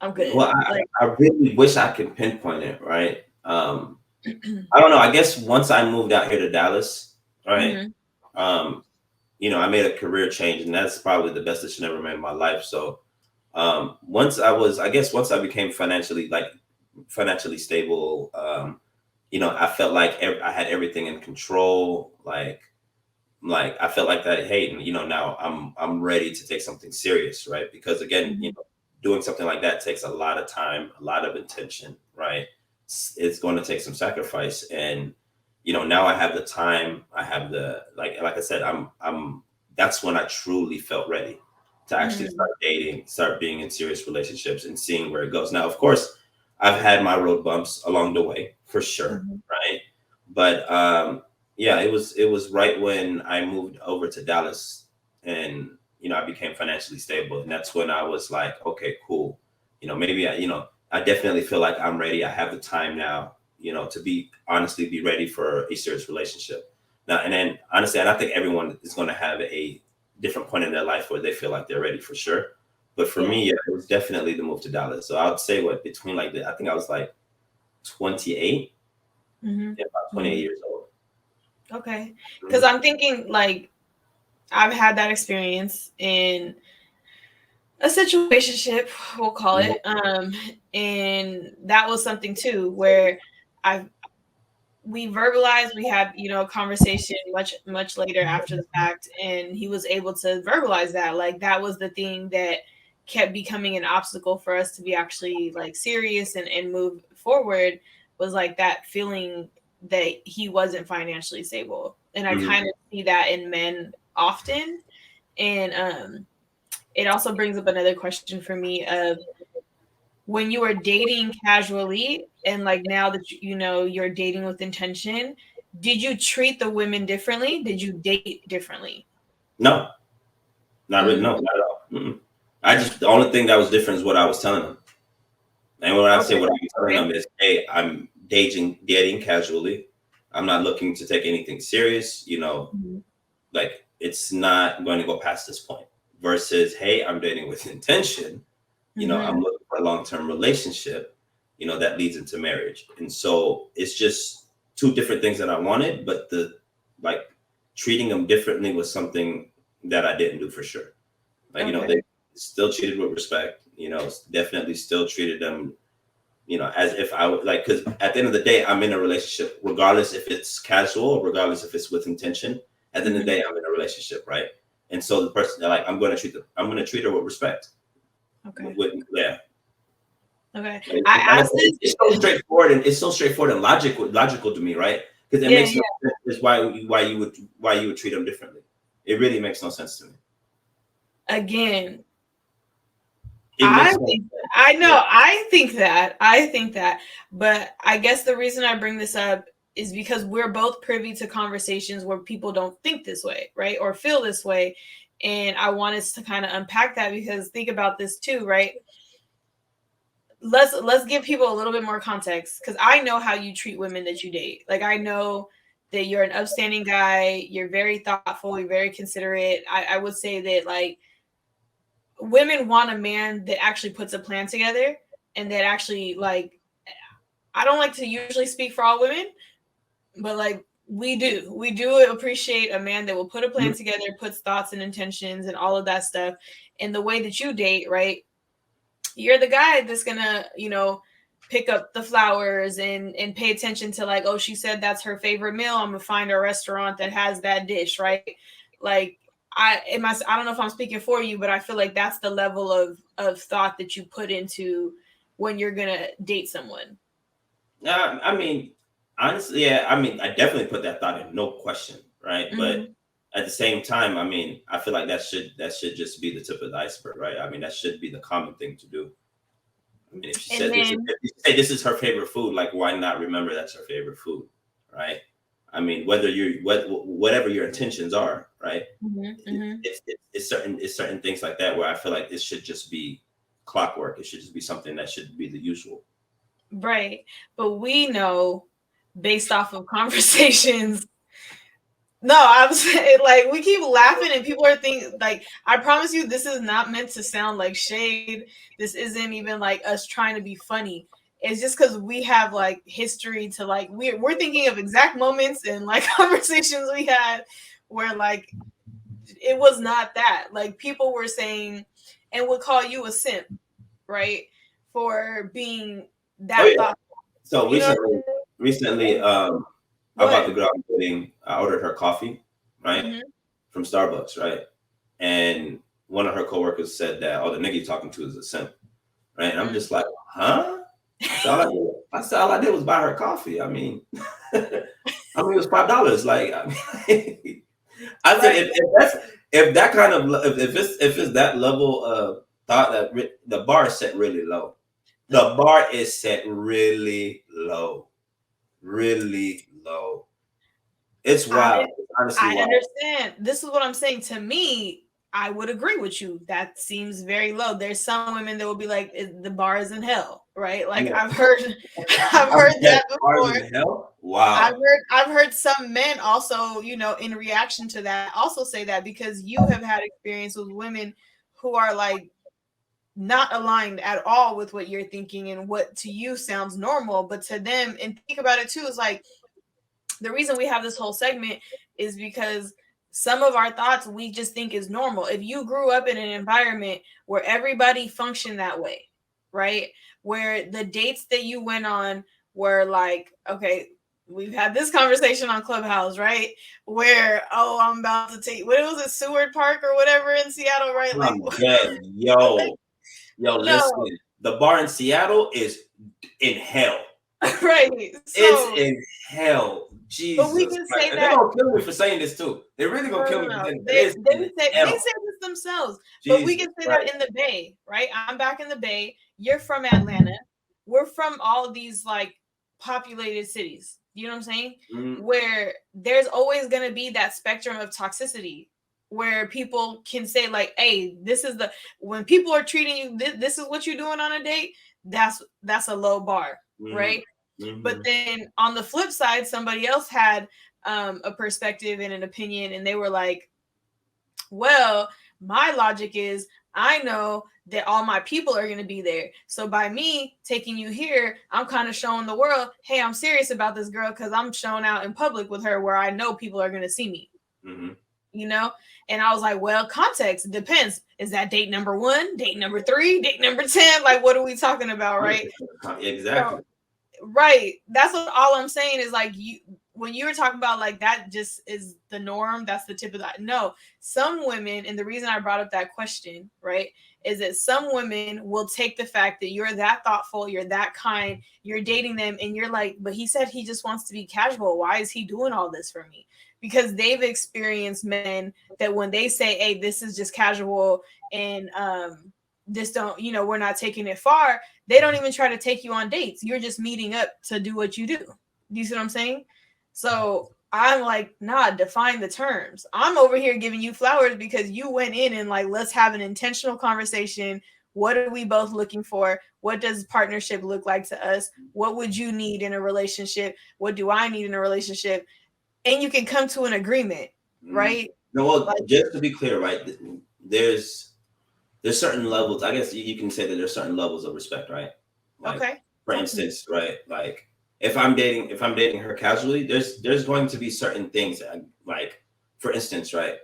I'm good. Well, I really wish I could pinpoint it, right? I don't know. I guess once I moved out here to Dallas, right? I made a career change, and that's probably the best decision I ever made in my life. So once I became financially stable, I felt like I had everything in control. Like I felt like that. Hey, now I'm ready to take something serious, right? Because again, doing something like that takes a lot of time, a lot of intention, right? It's going to take some sacrifice, and now I have the time. I have the like I said, that's when I truly felt ready to actually start dating, start being in serious relationships, and seeing where it goes. Now, of course, I've had my road bumps along the way for sure, right? But it was right when I moved over to Dallas, and I became financially stable, and that's when I was like, okay, cool. Maybe I definitely feel like I'm ready. I have the time now, to be ready for a serious relationship. Now, and then honestly, I think everyone is going to have a different point in their life where they feel like they're ready for sure. But for me, it was definitely the move to Dallas. So I would say between I think I was like 28, about 28 years old. Okay. Because I'm thinking like, I've had that experience in a situationship, we'll call it. And that was something too, where we verbalized, we had, a conversation much later after the fact. And he was able to verbalize that. Like that was the thing that kept becoming an obstacle for us to be actually like serious and move forward, was like that feeling that he wasn't financially stable. And I kind of see that in men often. And it also brings up another question for me of, when you were dating casually and like now that you know you're dating with intention, did you treat the women differently? Did you date differently? No, not really. No, not at all. I just, the only thing that was different is what I was telling them. And when I say what I'm telling them is, hey, I'm dating casually. I'm not looking to take anything serious, you know, like it's not going to go past this point. Versus, hey, I'm dating with intention. You know, I'm looking for a long-term relationship, you know, that leads into marriage. And so it's just two different things that I wanted, but the like treating them differently was something that I didn't do for sure. Like, you know, they still treated with respect, you know, definitely still treated them, you know, as if I would like, because at the end of the day, I'm in a relationship, regardless if it's casual or regardless if it's with intention. At the end of the day, I'm in a relationship, right? And so the person, like, I'm going to treat her with respect. Okay. Yeah. Okay. I asked this. It's so straightforward and logical to me, right? Because it makes no sense why you would treat them differently. It really makes no sense to me. Again, I think that, but I guess the reason I bring this up is because we're both privy to conversations where people don't think this way, right? Or feel this way. And I want us to kind of unpack that, because think about this too, right? Let's give people a little bit more context, because I know how you treat women that you date. Like, I know that you're an upstanding guy, you're very thoughtful, you're very considerate. I would say that, like, women want a man that actually puts a plan together and that actually, like, I don't like to usually speak for all women, but like we do appreciate a man that will put a plan together, puts thoughts and intentions and all of that stuff. And the way that you date, right? You're the guy that's gonna, you know, pick up the flowers and pay attention to, like, oh, she said that's her favorite meal, I'm gonna find a restaurant that has that dish, right? Like, I don't know if I'm speaking for you, but I feel like that's the level of thought that you put into when you're gonna date someone. I mean, honestly, yeah, I mean, I definitely put that thought in, no question, right? But at the same time, I mean, I feel like that should just be the tip of the iceberg, right? I mean, that should be the common thing to do. I mean, if she said this is her favorite food, like, why not remember that's her favorite food, right? I mean, whatever your intentions are, right? It's certain things like that where I feel like it should just be clockwork. It should just be something that should be the usual. Right. But we know, based off of conversations. No, I'm saying, like, we keep laughing and people are thinking, like, I promise you, this is not meant to sound like shade. This isn't even like us trying to be funny. It's just because we have like history to, like, we're thinking of exact moments and like conversations we had where, like, it was not that. Like, people were saying and would call you a simp, right? For being that thoughtful. So recently, about the girl I'm dating, I ordered her coffee, right, from Starbucks, right, and one of her coworkers said that, "Oh, the nigga you're talking to is a simp," right? And I'm just like, huh? I said all I did was buy her coffee. I mean, it was $5. Like, I mean, I said, if that kind of if it's that level of thought, that the bar is set really low. The bar is set really low. Really low. It's wild. Honestly, I understand. This is what I'm saying. To me, I would agree with you. That seems very low. There's some women that will be like, the bar is in hell, right? Like, yeah. I've heard that before. In hell? Wow. I've heard some men also, you know, in reaction to that, also say that, because you have had experience with women who are like not aligned at all with what you're thinking and what to you sounds normal, but to them, and think about it too, is like, the reason we have this whole segment is because some of our thoughts we just think is normal. If you grew up in an environment where everybody functioned that way, right? Where the dates that you went on were like, okay, we've had this conversation on Clubhouse, right? Where, oh, I'm about to take, what was it, Seward Park or whatever in Seattle, right? Like, listen, the bar in Seattle is in hell. Right. So, it's in hell. Jesus. But we can say that. They're going to kill me for saying this too. They're really going to kill me. They say this themselves. But we can say that in the Bay, right? I'm back in the Bay. you're from Atlanta. We're from all these like populated cities. You know what I'm saying? Where there's always going to be that spectrum of toxicity where people can say like, hey, this is when people are treating you, this is what you're doing on a date. That's a low bar, right? But then on the flip side, somebody else had a perspective and an opinion, and they were like, well, my logic is I know that all my people are going to be there. So by me taking you here, I'm kind of showing the world, hey, I'm serious about this girl because I'm showing out in public with her where I know people are going to see me. You know? And I was like, well, context depends. Is that date number 1, date number 3, date number 10? Like, what are we talking about, right? Exactly. So, right. That's what all I'm saying is like when you were talking about like that just is the norm, that's the tip of that. No, some women, and the reason I brought up that question, right, is that some women will take the fact that you're that thoughtful, you're that kind, you're dating them, and you're like, but he said he just wants to be casual. Why is he doing all this for me? Because they've experienced men that when they say, hey, this is just casual and this don't, we're not taking it far, they don't even try to take you on dates. You're just meeting up to do what you do. Do you see what I'm saying? So I'm like, nah, define the terms. I'm over here giving you flowers because you went in and like, let's have an intentional conversation. What are we both looking for? What does partnership look like to us? What would you need in a relationship? What do I need in a relationship? And you can come to an agreement, right? No, well, like, just to be clear, right? There's certain levels. I guess you can say that there's certain levels of respect, right? Like, okay. For instance, right? Like if I'm dating her casually, there's going to be certain things that, like, for instance, right?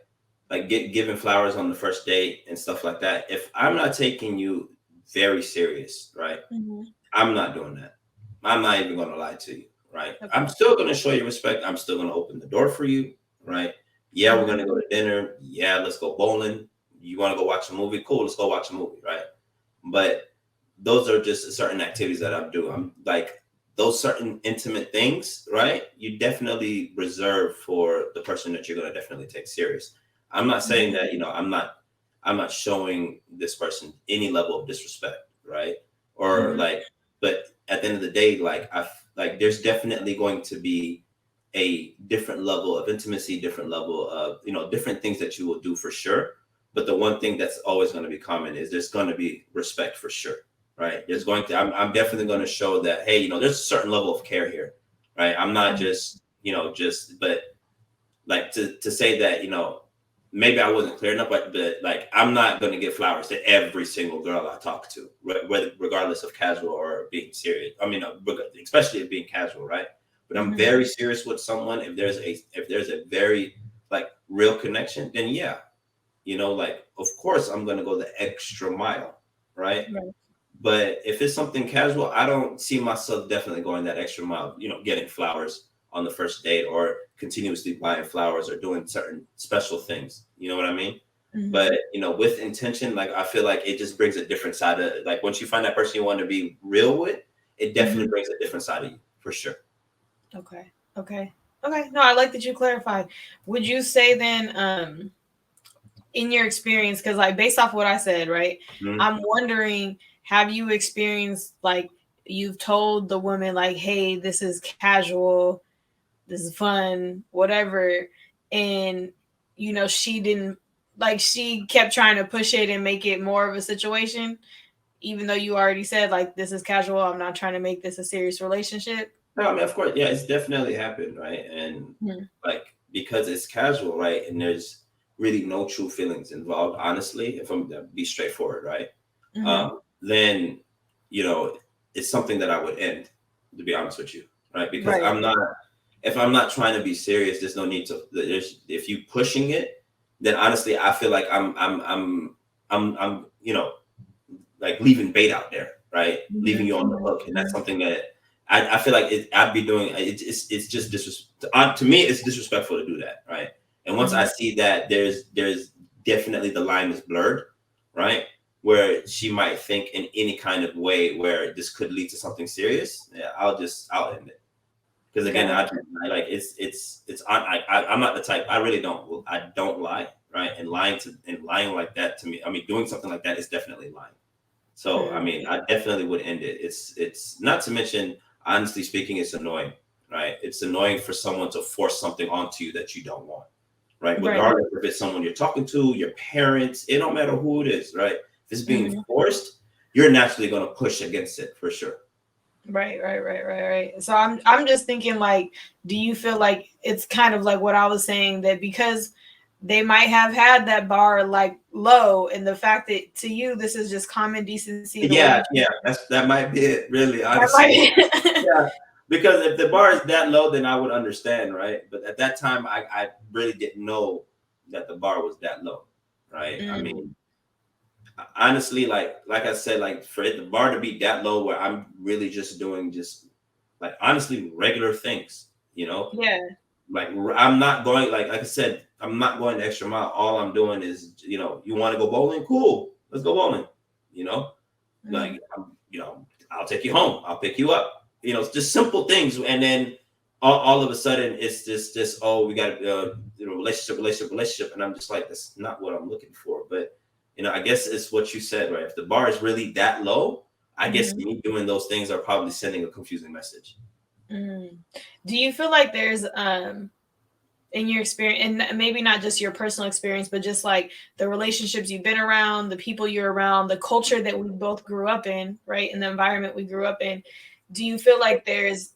Like giving flowers on the first date and stuff like that. If I'm not taking you very serious, right? I'm not doing that. I'm not even going to lie to you, right? Okay. I'm still going to show you respect. I'm still going to open the door for you, right? Yeah, we're going to go to dinner. Yeah, let's go bowling. You want to go watch a movie? Cool, let's go watch a movie, right? But those are just certain activities that I do. I'm like, those certain intimate things, right? You definitely reserve for the person that you're going to definitely take serious. I'm not saying that, I'm not showing this person any level of disrespect, right? Or like, but at the end of the day, like there's definitely going to be a different level of intimacy, different level of, different things that you will do for sure. But the one thing that's always going to be common is there's going to be respect for sure, right? There's going to, I'm definitely going to show that, hey, there's a certain level of care here, right? I'm not just, but like to say that, maybe I wasn't clear enough, but like, I'm not going to give flowers to every single girl I talk to, regardless of casual or being serious. I mean, especially if being casual, right? But I'm very serious with someone. If there's a very like real connection, then yeah. Like, of course, I'm going to go the extra mile, right? But if it's something casual, I don't see myself definitely going that extra mile, getting flowers on the first date or continuously buying flowers or doing certain special things. You know what I mean? But, with intention, like, I feel like it just brings a different side of, like, once you find that person you want to be real with, it definitely brings a different side of you, for sure. Okay. No, I like that you clarified. Would you say then, in your experience, because like based off what I said, right? I'm wondering, have you experienced like you've told the woman like, hey, this is casual, this is fun, whatever, and she didn't, like, she kept trying to push it and make it more of a situation, even though you already said like, this is casual, I'm not trying to make this a serious relationship? No, I mean, of course, yeah, it's definitely happened, right? And like, because it's casual, right? And there's really no true feelings involved, honestly, if I'm to be straightforward, right? Then, it's something that I would end, to be honest with you, right? Because if I'm not trying to be serious, there's no need to, if you pushing it, then honestly, I feel like I'm like leaving bait out there, right? Leaving you on the hook. And that's something that I feel like I'd be doing. It's just to me, it's disrespectful to do that, right? And once I see that there's definitely the line is blurred, right? Where she might think in any kind of way where this could lead to something serious, yeah, I'll end it. Because again, I like I'm not the type. I don't lie, right? And lying like that to me, I mean, doing something like that is definitely lying. So, I mean, I definitely would end it. It's not to mention, honestly speaking, it's annoying, right? It's annoying for someone to force something onto you that you don't want, right? Regardless if it's someone you're talking to, your parents, it don't matter who it is, right? If it's being forced, you're naturally going to push against it for sure. Right. So I'm just thinking, like, do you feel like it's kind of like what I was saying, that because they might have had that bar like low, and the fact that to you this is just common decency? Yeah, that might be it, really, honestly. Yeah, because if the bar is that low, then I would understand, right? But at that time, I really didn't know that the bar was that low, right? I mean, honestly, like I said, like for the bar to be that low where I'm really just doing like honestly regular things, like I'm not going, like I said, I'm not going the extra mile. All I'm doing is, you want to go bowling, cool, let's go bowling, like I'll take you home, I'll pick you up, it's just simple things. And then all of a sudden it's just oh, we got relationship, and I'm just like, that's not what I'm looking for. But I guess it's what you said, right? If the bar is really that low, I guess me doing those things are probably sending a confusing message. Do you feel like there's in your experience, and maybe not just your personal experience, but just like the relationships you've been around, the people you're around, the culture that we both grew up in, right? In the environment we grew up in, do you feel like there's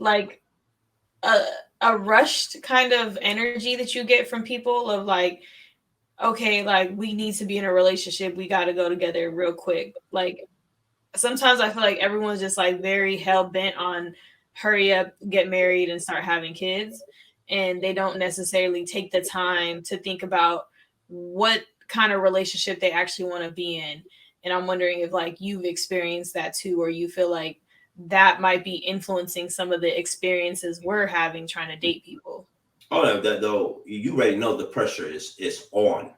like a rushed kind of energy that you get from people of like, okay, like we need to be in a relationship, we got to go together real quick? Like sometimes I feel like everyone's just like very hell bent on hurry up, get married, and start having kids, and they don't necessarily take the time to think about what kind of relationship they actually want to be in. And I'm wondering if like you've experienced that too, or you feel like that might be influencing some of the experiences we're having trying to date people. Oh, that though, you already know the pressure is on,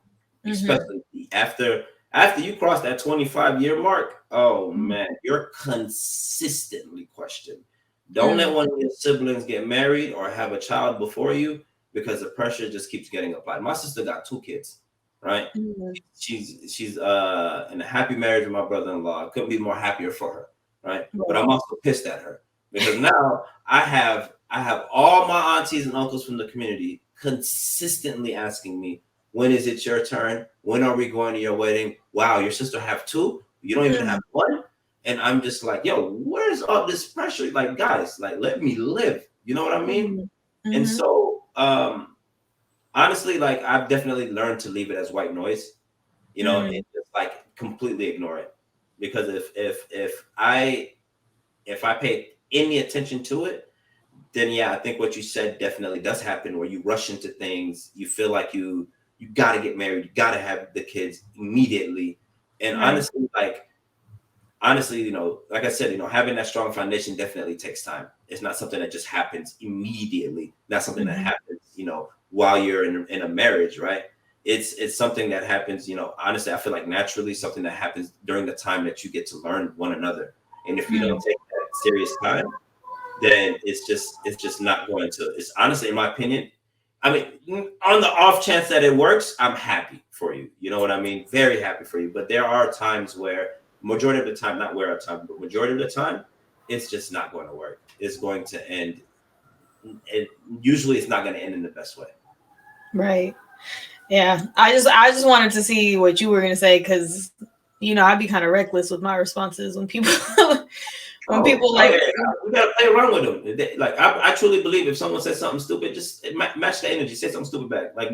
especially after you cross that 25-year mark. Oh man, you're consistently questioned. Don't let one of your siblings get married or have a child before you, because the pressure just keeps getting applied. My sister got 2 kids, right? She's in a happy marriage with my brother-in-law. I couldn't be more happier for her, right? But I'm also pissed at her because now I have all my aunties and uncles from the community consistently asking me, when is it your turn? When are we going to your wedding? Wow, your sister have 2? You don't even have 1? And I'm just like, yo, where's all this pressure? Like, guys, like, let me live. You know what I mean? And so, honestly, like, I've definitely learned to leave it as white noise, and just like completely ignore it. Because if I pay any attention to it, then yeah, I think what you said definitely does happen, where you rush into things. You feel like you got to get married, you got to have the kids immediately. And honestly, like I said, having that strong foundation definitely takes time. It's not something that just happens immediately. Not something that happens, while you're in a marriage, right? It's something that happens, honestly, I feel like naturally, something that happens during the time that you get to learn one another. And if you don't take that serious time, then it's just not going to. It's honestly, in my opinion, I mean, on the off chance that it works, I'm happy for you. You know what I mean? Very happy for you. But there are times where, majority of the time, not where a time, but majority of the time, it's just not going to work. It's going to end. Usually it's not going to end in the best way. Right. Yeah. I just wanted to see what you were going to say, because, I'd be kind of reckless with my responses when people, people like, we got to play around with them. Like, I truly believe if someone says something stupid, just match the energy, say something stupid back. Like,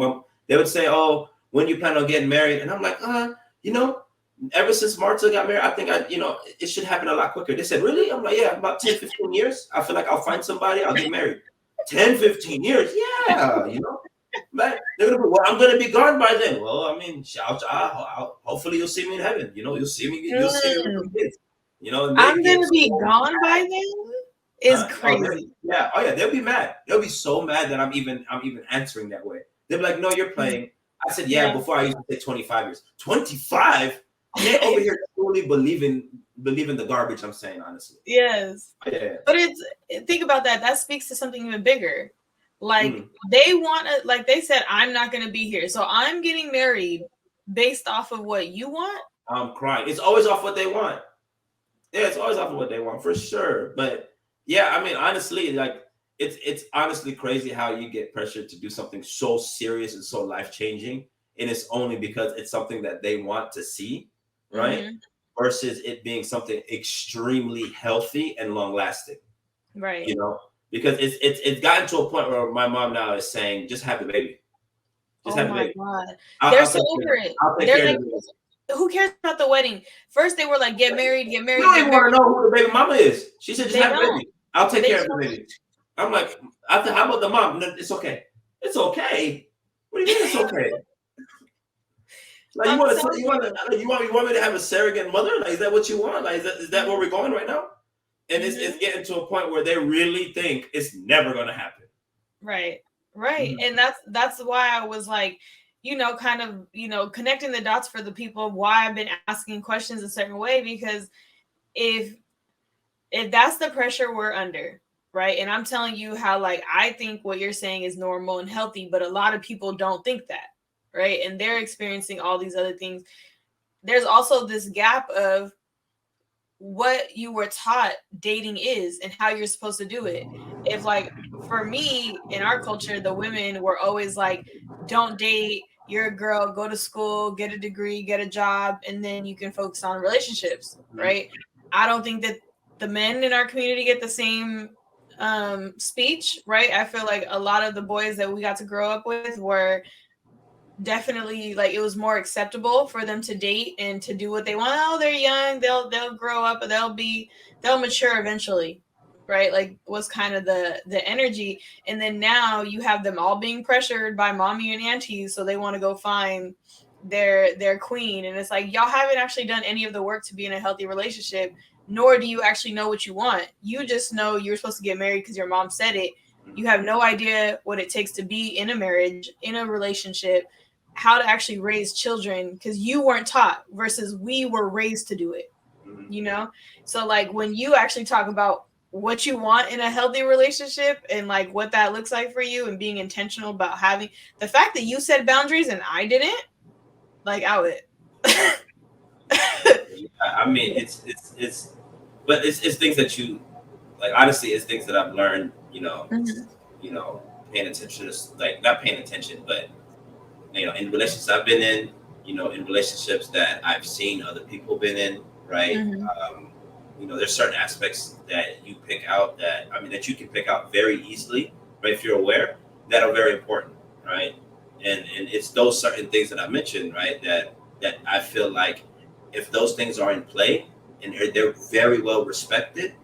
they would say, oh, when you plan on getting married? And I'm like, ever since Martha got married, I think it should happen a lot quicker. They said, really? I'm like, yeah, about 10, 15 years. I feel like I'll find somebody, I'll get married. 10, 15 years. Yeah. Like, they're gonna be, well, I'm going to be gone by then. well, I mean, hopefully you'll see me in heaven. You'll see me with some kids. I'm going to be gone by then is crazy. Oh yeah. They'll be mad. They'll be so mad that I'm even answering that way. They'll be like, no, you're playing. I said, yeah, before I used to say 25 years. 25? They're over here totally believing the garbage I'm saying, honestly. Yes. Yeah. But think about that. That speaks to something even bigger. Like, they want to, like they said, I'm not going to be here, so I'm getting married based off of what you want. I'm crying. It's always off what they want. Yeah, it's always off of what they want for sure. But yeah, I mean, honestly, like it's honestly crazy how you get pressured to do something so serious and so life changing, and it's only because it's something that they want to see, right? Versus it being something extremely healthy and long lasting, right? You know, because it's gotten to a point where my mom now is saying, just have the baby, just have the baby. God, they're so over it. They're like, who cares about the wedding? First, they were like, get married. You don't even want to know who the baby mama is. She said, just have the baby. I'll take care of the baby. I'm like, how about the mom? No, it's okay. It's okay. What do you mean it's okay? Like you want me to have a surrogate mother? Like, is that what you want? Like, is that where we're going right now? And it's getting to a point where they really think it's never going to happen. Right. And that's why I was like, kind of, connecting the dots for the people, why I've been asking questions a certain way, because if that's the pressure we're under, right? And I'm telling you how, like, I think what you're saying is normal and healthy, but a lot of people don't think that, right? And they're experiencing all these other things. There's also this gap of what you were taught dating is and how you're supposed to do it. If, like, for me, in our culture, the women were always like, don't date, you're a girl, go to school, get a degree, get a job, and then you can focus on relationships, right? I don't think that the men in our community get the same speech, right? I feel like a lot of the boys that we got to grow up with were definitely, like, it was more acceptable for them to date and to do what they want. Oh, they're young, they'll grow up, and they'll mature eventually, right? Like, was kind of the energy. And then now you have them all being pressured by mommy and aunties, so they want to go find their queen. And it's like, y'all haven't actually done any of the work to be in a healthy relationship, nor do you actually know what you want. You just know you're supposed to get married because your mom said it. You have no idea what it takes to be in a marriage, in a relationship, how to actually raise children, because you weren't taught versus we were raised to do it, So, like, when you actually talk about what you want in a healthy relationship and, like, what that looks like for you and being intentional about having the fact that you set boundaries and I didn't, like, out it. I mean, it's things that you, like, honestly, it's things that I've learned, paying attention, like, not paying attention, but in relationships I've been in, in relationships that I've seen other people been in, right? There's certain aspects that you pick out that you can pick out very easily, right? If you're aware, that are very important, right? And it's those certain things that I mentioned, right? That I feel like if those things are in play and they're very well respected,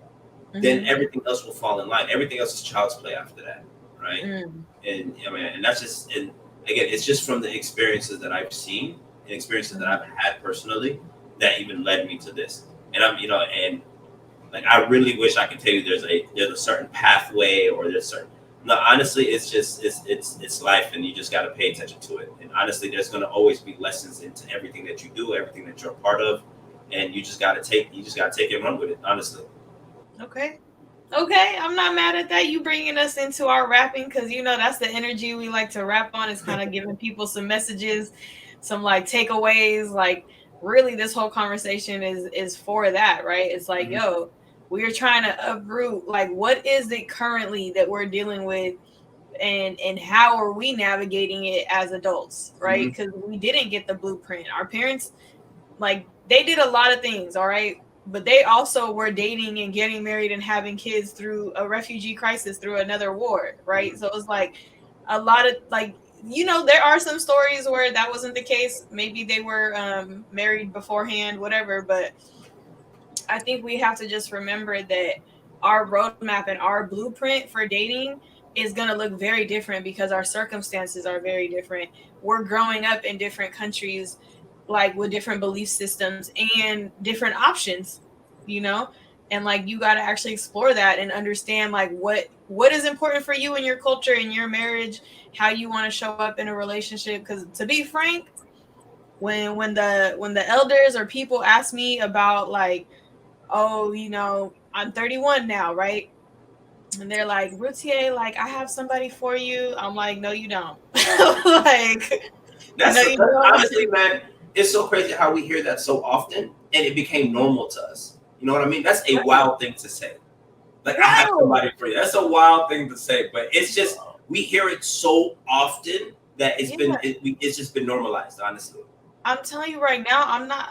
then everything else will fall in line. Everything else is child's play after that, right? And I mean, and that's just, and again, it's just from the experiences that I've seen and experiences that I've had personally that even led me to this. And I'm, and like, I really wish I could tell you there's a certain pathway or there's certain. No, honestly, it's just it's life, and you just got to pay attention to it. And honestly, there's going to always be lessons into everything that you do, everything that you're a part of, and you just got to take it and run with it. Honestly. Okay, I'm not mad at that. You bringing us into our rapping, because that's the energy we like to rap on. Is kind of giving people some messages, some, like, takeaways. Like, really, this whole conversation is for that, right? It's like, yo, we're trying to uproot, like, what is it currently that we're dealing with, and how are we navigating it as adults, right? Because we didn't get the blueprint. Our parents, like, they did a lot of things, all right, but they also were dating and getting married and having kids through a refugee crisis, through another war, right? So it was like a lot of, like, there are some stories where that wasn't the case. Maybe they were married beforehand, whatever. But I think we have to just remember that our roadmap and our blueprint for dating is going to look very different because our circumstances are very different. We're growing up in different countries, like, with different belief systems and different options, and, like, you got to actually explore that and understand, like, what is important for you in your culture, in your marriage, how you want to show up in a relationship. Because, to be frank, when the elders or people ask me about, like, oh, I'm 31 now, right? And they're like, Rutha, like, I have somebody for you. I'm like, no, you don't. Like, that's honestly, man. it's so crazy how we hear that so often, and it became normal to us. You know what I mean? That's a wild thing to say. Like, I have somebody for you. That's a wild thing to say, but it's just, we hear it so often that it's just been normalized, honestly. I'm telling you right now, I'm not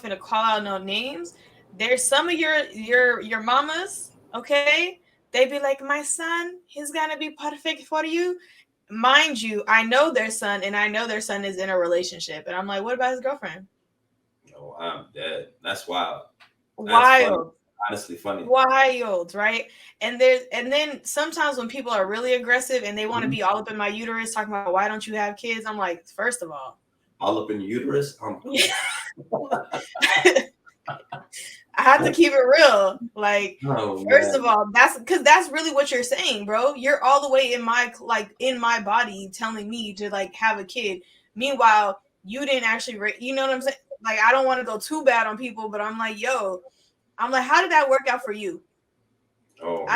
finna call out no names. There's some of your mamas, okay? They be like, my son, he's gonna be perfect for you. Mind you, I know their son, and I know their son is in a relationship. And I'm like, what about his girlfriend? Oh, I'm dead. That's wild. Wild. Funny. Honestly funny. Wild, right? And then sometimes when people are really aggressive and they want to be all up in my uterus talking about why don't you have kids, I'm like, first of all up in your uterus? I have to keep it real. Like, first of all, that's because that's really what you're saying, bro. You're all the way in my body telling me to like have a kid. Meanwhile, you didn't actually, you know what I'm saying? Like, I don't want to go too bad on people, but I'm like, how did that work out for you? No.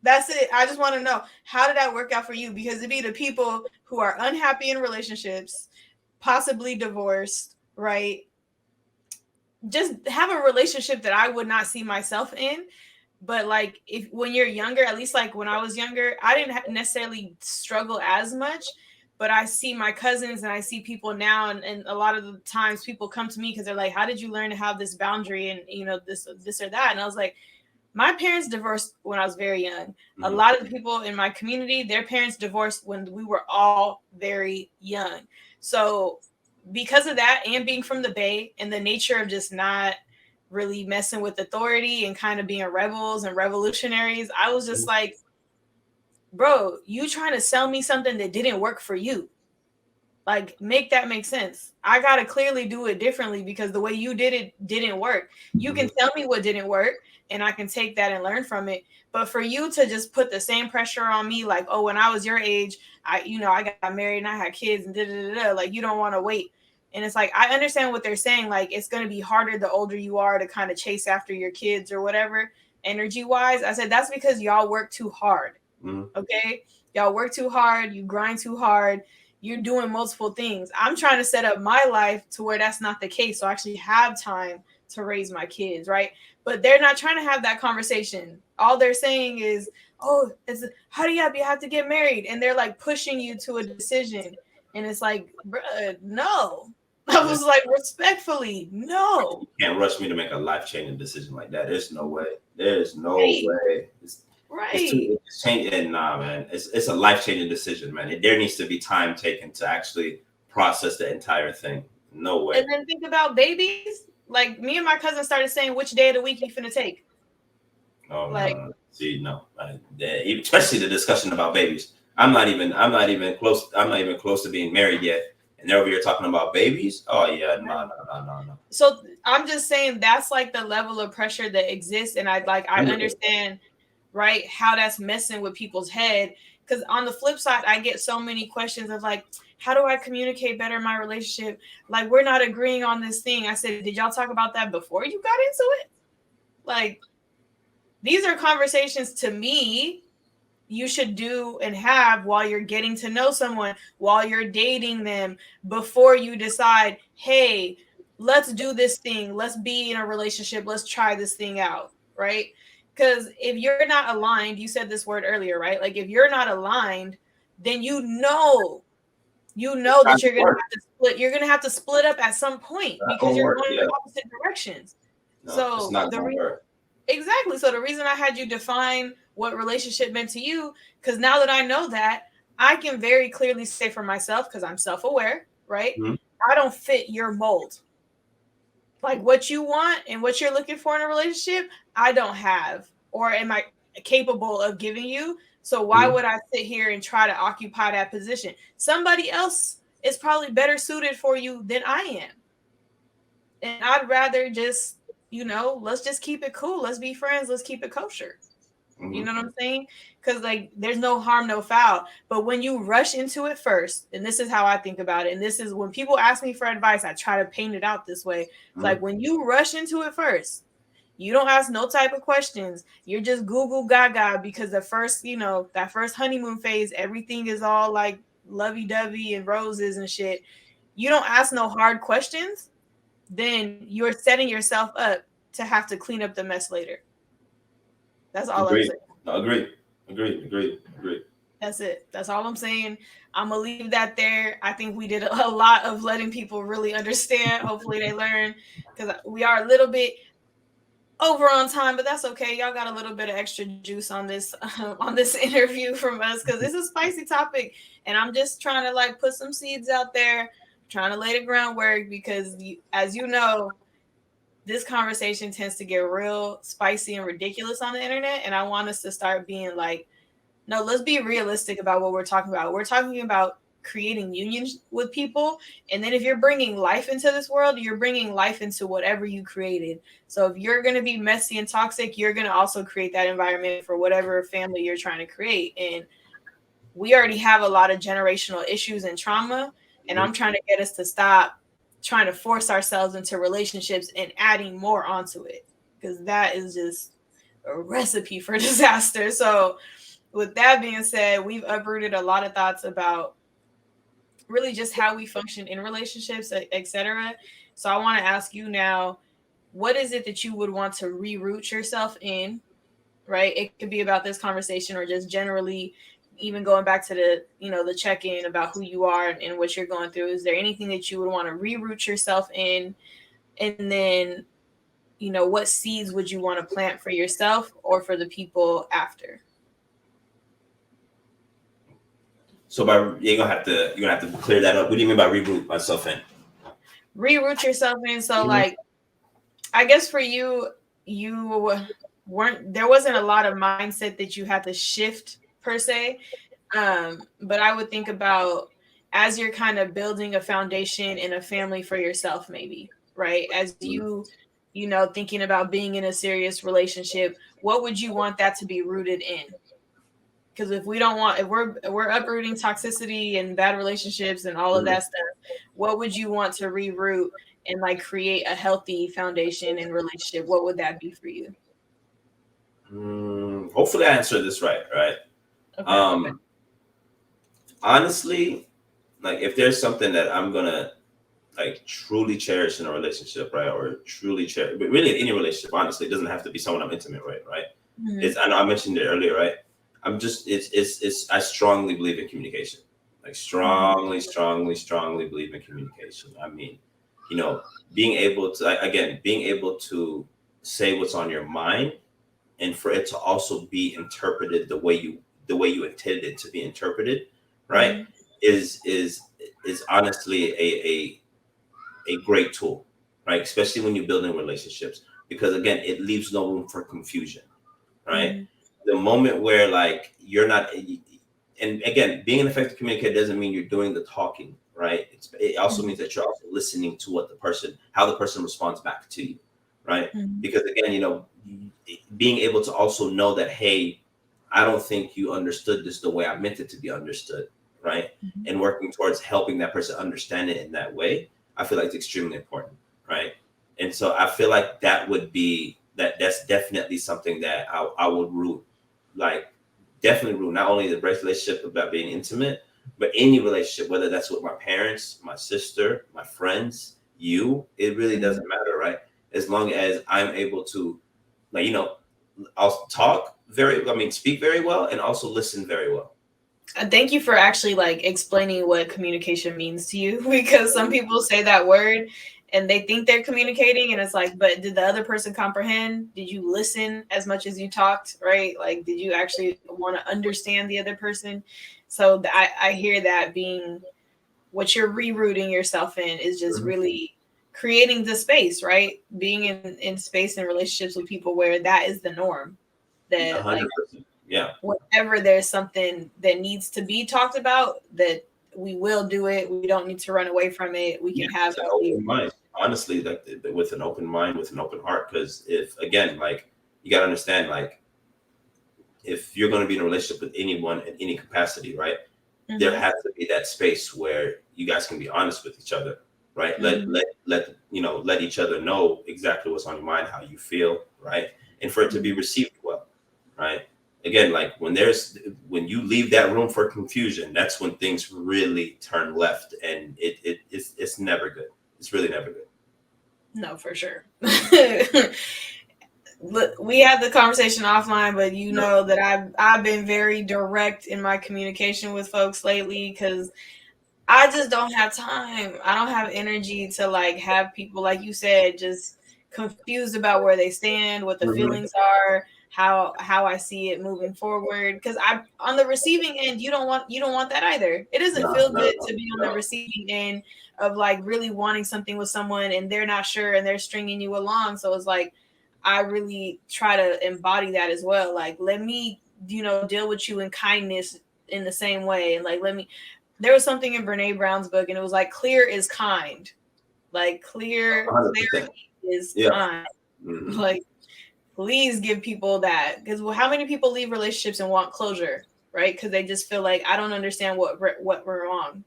That's it. I just want to know, how did that work out for you? Because it'd be the people who are unhappy in relationships, possibly divorced, right? Just have a relationship that I would not see myself in. But like, when you're younger, at least like when I was younger, I didn't necessarily struggle as much, but I see my cousins and I see people now, and a lot of the times people come to me because they're like, how did you learn to have this boundary and this or that? And I was like, my parents divorced when I was very young. Mm-hmm. A lot of the people in my community, their parents divorced when we were all very young. So because of that, and being from the Bay and the nature of just not really messing with authority and kind of being rebels and revolutionaries, I was just like, bro, you trying to sell me something that didn't work for you. Like, make that make sense. I got to clearly do it differently because the way you did it didn't work. You can tell me what didn't work and I can take that and learn from it. But for you to just put the same pressure on me, like, oh, when I was your age, I got married and I had kids and like, you don't want to wait. And it's like, I understand what they're saying. Like, it's going to be harder the older you are to kind of chase after your kids or whatever, energy wise. I said, that's because y'all work too hard. Okay. Y'all work too hard. You grind too hard. You're doing multiple things. I'm trying to set up my life to where that's not the case. So I actually have time to raise my kids, right? But they're not trying to have that conversation. All they're saying is, oh, how do you have to get married? And they're like pushing you to a decision. And it's like, bruh, no. I was like, respectfully, no. You can't rush me to make a life-changing decision like that. There's no way. There's no way. It's changing. Nah, man. It's a life-changing decision, man. There needs to be time taken to actually process the entire thing. No way. And then think about babies. Like, me and my cousin started saying, which day of the week you finna take? Oh, like, no. See, no. Especially the discussion about babies. I'm not even close. I'm not even close to being married yet. And they're over here talking about babies. Oh yeah, no. So I'm just saying that's like the level of pressure that exists, and I understand, right, how that's messing with people's head. Because on the flip side, I get so many questions of like, how do I communicate better in my relationship? Like, we're not agreeing on this thing. I said, did y'all talk about that before you got into it? Like, these are conversations to me you should do and have while you're getting to know someone, while you're dating them, before you decide, hey, let's do this thing. Let's be in a relationship. Let's try this thing out, right? Because if you're not aligned, you said this word earlier, right? Like, if you're not aligned, then you know that you're going to have to split. You're going to have to split up at some point because you're going in opposite directions. No, so it's not going to work. Exactly. So the reason I had you define what relationship meant to you, because now that I know that, I can very clearly say for myself, because I'm self-aware, right? Mm-hmm. I don't fit your mold. Like, what you want and what you're looking for in a relationship, I don't have, or am I capable of giving you? So why would I sit here and try to occupy that position? Somebody else is probably better suited for you than I am. And I'd rather just, let's just keep it cool. Let's be friends. Let's keep it kosher. Mm-hmm. You know what I'm saying? Because, like, there's no harm, no foul. But when you rush into it first, and this is how I think about it, and this is when people ask me for advice, I try to paint it out this way. It's like, when you rush into it first, you don't ask no type of questions. You're just Google Gaga because the first, that first honeymoon phase, everything is all like lovey-dovey and roses and shit. you don't ask no hard questions, then you're setting yourself up to have to clean up the mess later. That's all I'm saying. Agree. That's it. That's all I'm saying. I'm gonna leave that there. I think we did a lot of letting people really understand. Hopefully they learn, because we are a little bit over on time, but that's okay. Y'all got a little bit of extra juice on this interview from us, because it's a spicy topic, and I'm just trying to like put some seeds out there, trying to lay the groundwork, because as you know, this conversation tends to get real spicy and ridiculous on the internet, and I want us to start being like, no, let's be realistic about what we're talking about. We're talking about creating unions with people. And then if you're bringing life into this world, you're bringing life into whatever you created. So if you're going to be messy and toxic, you're going to also create that environment for whatever family you're trying to create. And we already have a lot of generational issues and trauma. And I'm trying to get us to stop trying to force ourselves into relationships and adding more onto it, because that is just a recipe for disaster. So with that being said, we've uprooted a lot of thoughts about really just how we function in relationships, etc. So I want to ask you now, what is it that you would want to reroot yourself in, right? It could be about this conversation or just generally, even going back to the check-in about who you are and what you're going through. Is there anything that you would want to reroot yourself in? And then, what seeds would you want to plant for yourself or for the people after? So you're gonna have to clear that up. What do you mean by reroot myself in? Reroot yourself in. So like, I guess for you there wasn't a lot of mindset that you had to shift per se. But I would think about, as you're kind of building a foundation and a family for yourself, maybe, right? As you thinking about being in a serious relationship, what would you want that to be rooted in? Because if we're uprooting toxicity and bad relationships and all of that stuff, what would you want to reroot and like create a healthy foundation and relationship? What would that be for you? Hopefully I answered this right. Okay. Honestly, like if there's something that I'm gonna like truly cherish in a relationship, right? Or truly cherish, but really in any relationship, honestly, it doesn't have to be someone I'm intimate with, right? I know I mentioned it earlier, right? I strongly believe in communication. Like strongly believe in communication. I mean, being able to say what's on your mind, and for it to also be interpreted the way you intended it to be interpreted, right? Is honestly a great tool, right? Especially when you're building relationships, because again, it leaves no room for confusion, right? The moment where like you're not, and again, being an effective communicator doesn't mean you're doing the talking, right? It also means that you're also listening to how the person responds back to you, right? Because again, being able to also know that, hey, I don't think you understood this the way I meant it to be understood, right? And working towards helping that person understand it in that way, I feel like it's extremely important, right? And so I feel like that's definitely something that I would root, like definitely root, not only the relationship about being intimate, but any relationship, whether that's with my parents, my sister, my friends, it really doesn't matter, right? As long as I'm able to, like, I'll speak very well and also listen very well. Thank you for actually like explaining what communication means to you, because some people say that word and they think they're communicating, and it's like, but did the other person comprehend? Did you listen as much as you talked, right? Like, did you actually want to understand the other person? So I hear that being what you're rerooting yourself in is just really creating the space, right? Being in space and relationships with people where that is the norm. That 100%. Like, whenever there's something that needs to be talked about, that we will do it. We don't need to run away from it. We can have an open mind. Honestly, like with an open mind, with an open heart. Because if, again, like, you got to understand, like, if you're going to be in a relationship with anyone in any capacity, right, there has to be that space where you guys can be honest with each other, right? Let each other know exactly what's on your mind, how you feel, right? And for it to be received well, right? Again, like when you leave that room for confusion, that's when things really turn left, and it's it's never good. It's really never good. No, for sure. We had the conversation offline, but you know that I've been very direct in my communication with folks lately because I just don't have time. I don't have energy to like have people, like you said, just confused about where they stand, what the feelings are, how I see it moving forward. Because I'm on the receiving end. You don't want that either. It doesn't feel good to be on the receiving end of like really wanting something with someone and they're not sure and they're stringing you along. So it's like I really try to embody that as well. Like, let me, deal with you in kindness in the same way. And like, there was something in Brene Brown's book and it was like, clear is kind. Like clarity is kind. Like, please give people that. Because how many people leave relationships and want closure, right? Because they just feel like, I don't understand what went wrong,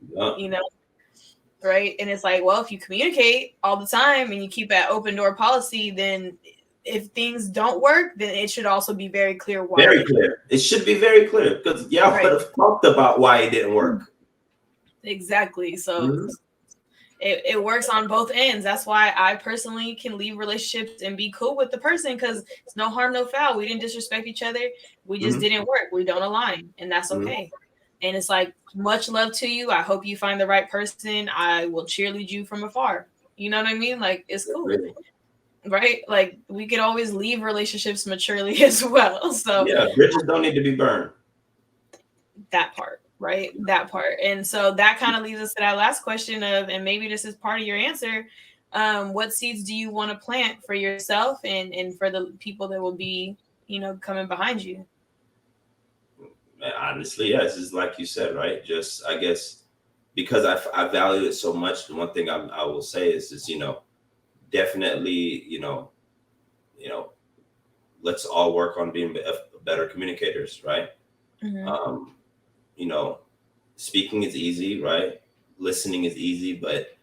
right? And it's like, well, if you communicate all the time and you keep that open door policy, then if things don't work, then it should also be very clear why. Very clear. It should be very clear because y'all would have talked about why it didn't work. Exactly. So it works on both ends. That's why I personally can leave relationships and be cool with the person because it's no harm, no foul. We didn't disrespect each other. We just didn't work. We don't align, and that's okay. And it's like, much love to you. I hope you find the right person. I will cheerlead you from afar. You know what I mean? Like, it's cool. Right? Like, we could always leave relationships maturely as well. So yeah, bridges don't need to be burned. That part, right? That part. And so that kind of leads us to that last question of, and maybe this is part of your answer, what seeds do you want to plant for yourself and for the people that will be, coming behind you? Honestly, yes, it's like you said, right? Just, I guess, because I value it so much, the one thing I will say is definitely, let's all work on being better communicators, right? Speaking is easy, right? Listening is easy, but,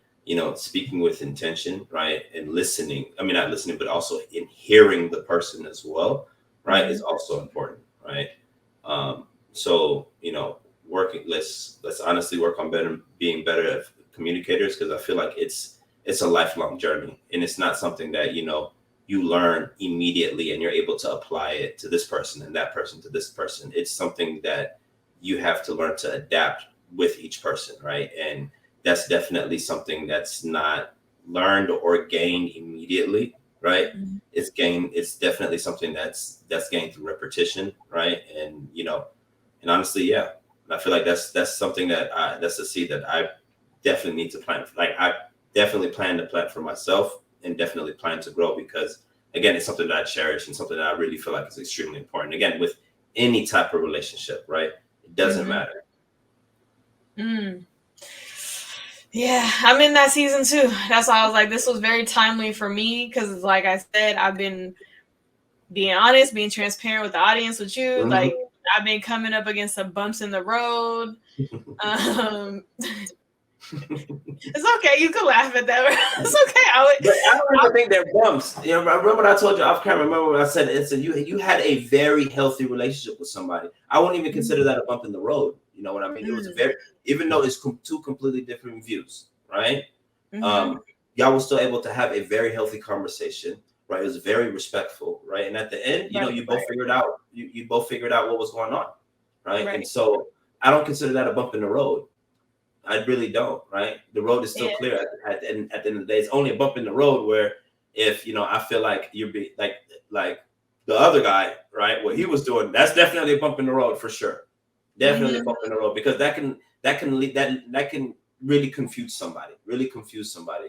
speaking with intention, right? And listening, not listening, but also in hearing the person as well, right? Is also important, right? So, let's honestly work on being better communicators, because I feel like it's a lifelong journey, and it's not something that, you learn immediately and you're able to apply it to this person and that person to this person. It's something that you have to learn to adapt with each person, right? And that's definitely something that's not learned or gained immediately, right? It's definitely something that's gained through repetition, right? And and honestly, yeah, I feel like that's something that's a seed that I definitely need to plant. Like, I definitely plan to plant for myself and definitely plan to grow, because again, it's something that I cherish and something that I really feel like is extremely important. Again, with any type of relationship, right? It doesn't matter. Yeah, I'm in that season too. That's why I was like, this was very timely for me, because like I said, I've been being honest, being transparent with the audience, with you. Like, I've been coming up against some bumps in the road. It's okay. You can laugh at that. It's okay. But I don't even think they're bumps. I remember what I told you off camera. Remember what I said? It's you had a very healthy relationship with somebody. I wouldn't even consider that a bump in the road. You know what I mean? It was even though it's two completely different views, right? Y'all were still able to have a very healthy conversation, right? It was very respectful, right? And at the end, you both figured out you both figured out what was going on, right? And so I don't consider that a bump in the road. I really don't, right? The road is still clear at the end of the day. It's only a bump in the road where if, I feel like you're like the other guy, right? What he was doing, that's definitely a bump in the road for sure. Definitely a bump in the road, because that can really confuse somebody,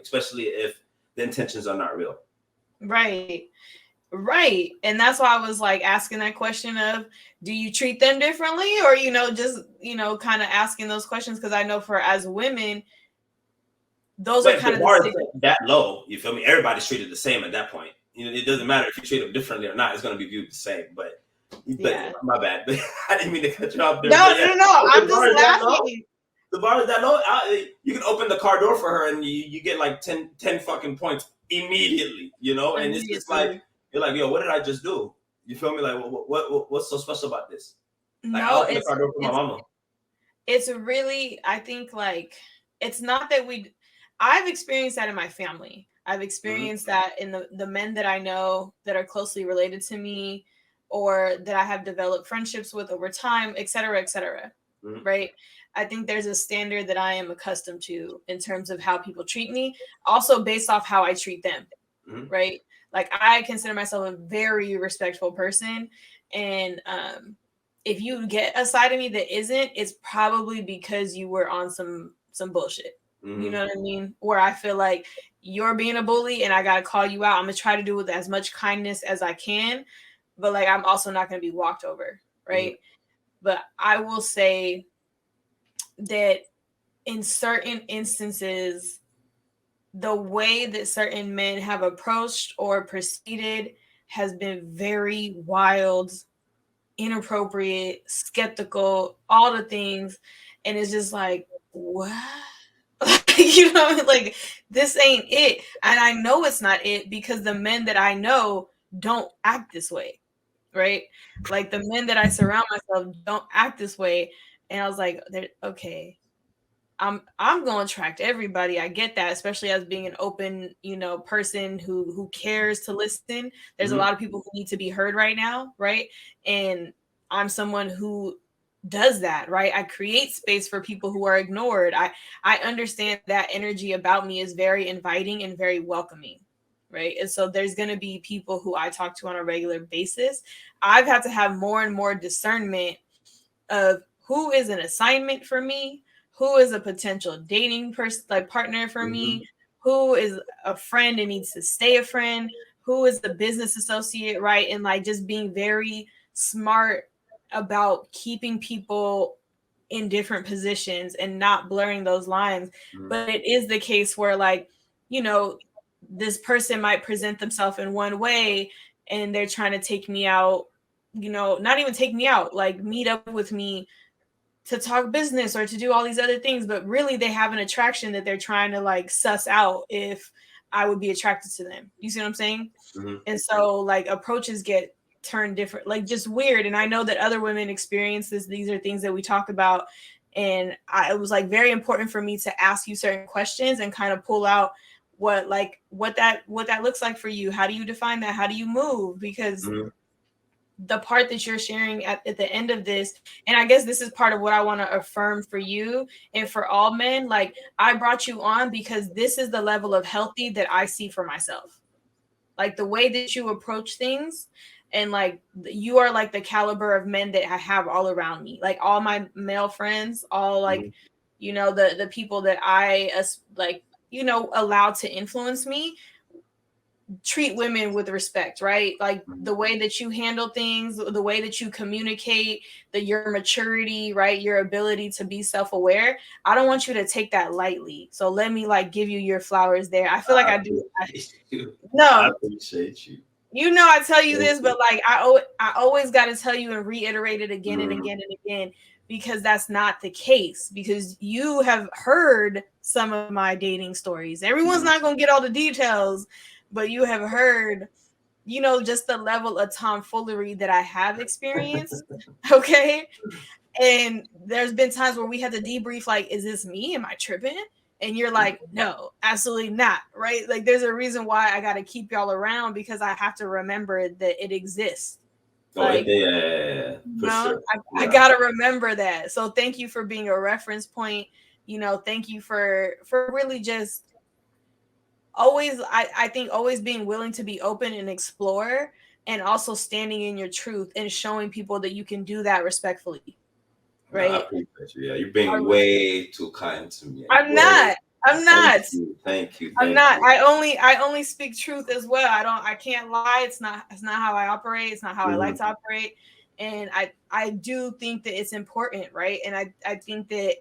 especially if the intentions are not real. Right. And that's why I was like asking that question of, do you treat them differently, or, just, kind of asking those questions? Because I know as women, those are kind of that low. You feel me? Everybody's treated the same at that point. It doesn't matter if you treat them differently or not. It's going to be viewed the same. But my bad. I didn't mean to cut you off there. No. I'm just laughing. The bar is that low. You can open the car door for her and you get like 10 fucking points immediately, and it's just like, you're like, yo, what did I just do? You feel me? Like, what's so special about this? Like, I'll open the car door for my mama. It's really, I think, like, it's not that I've experienced that in my family. I've experienced that in the men that I know that are closely related to me, or that I have developed friendships with over time, et cetera, right? I think there's a standard that I am accustomed to in terms of how people treat me, also based off how I treat them, right? Like, I consider myself a very respectful person, and if you get a side of me that isn't, it's probably because you were on some bullshit. You know what I mean? Where I feel like you're being a bully and I gotta call you out. I'm gonna try to do it with as much kindness as I can, but like, I'm also not gonna be walked over, right? But I will say that in certain instances, the way that certain men have approached or proceeded has been very wild, inappropriate, skeptical, all the things. And it's just like, what? You know, like, this ain't it. And I know it's not it because the men that I know don't act this way, right? Like, the men that I surround myself don't act this way. And I was like, okay, I'm going to attract everybody. I get that, especially as being an open, person who cares to listen. There's a lot of people who need to be heard right now, right? And I'm someone who does that, right? I create space for people who are ignored. I understand that energy about me is very inviting and very welcoming, right? And so there's going to be people who I talk to on a regular basis. I've had to have more and more discernment of who is an assignment for me, who is a potential dating partner for me, who is a friend and needs to stay a friend, who is the business associate, right? And like, just being very smart about keeping people in different positions and not blurring those lines. But it is the case where, like, this person might present themselves in one way and they're trying to take me out, not even take me out, like meet up with me to talk business or to do all these other things, but really they have an attraction that they're trying to like suss out if I would be attracted to them. You see what I'm saying? And so like, approaches get turned different, like just weird. And I know that other women experience this. These are things that we talk about. And it was like very important for me to ask you certain questions and kind of pull out what that looks like for you. How do you define that? How do you move? Because the part that you're sharing at the end of this, and I guess this is part of what I want to affirm for you and for all men, like, I brought you on because this is the level of healthy that I see for myself. Like, the way that you approach things, and like, you are like the caliber of men that I have all around me, like all my male friends, all like, the people that I allowed to influence me, treat women with respect, right? Like, the way that you handle things, the way that you communicate, your maturity, right? Your ability to be self-aware. I don't want you to take that lightly. So let me like give you your flowers there. I feel like I do. I appreciate you. I tell you this, but like, I always got to tell you and reiterate it again and again and again, because that's not the case. Because you have heard some of my dating stories. Everyone's not going to get all the details, but you have heard, just the level of tomfoolery that I have experienced. Okay. And there's been times where we had to debrief, like, is this me? Am I tripping? And you're like, no, absolutely not. Right. Like, there's a reason why I got to keep y'all around, because I have to remember that it exists. Like, for sure. I got to remember that. So thank you for being a reference point. Thank you for really just always, I think always being willing to be open and explore, and also standing in your truth and showing people that you can do that respectfully. Right. No, I appreciate you. Yeah, you're being way too kind to me. I'm not. Thank you. I'm not. I only speak truth as well. I can't lie. It's not how I operate. It's not how I like to operate. And I do think that it's important, right? And I think that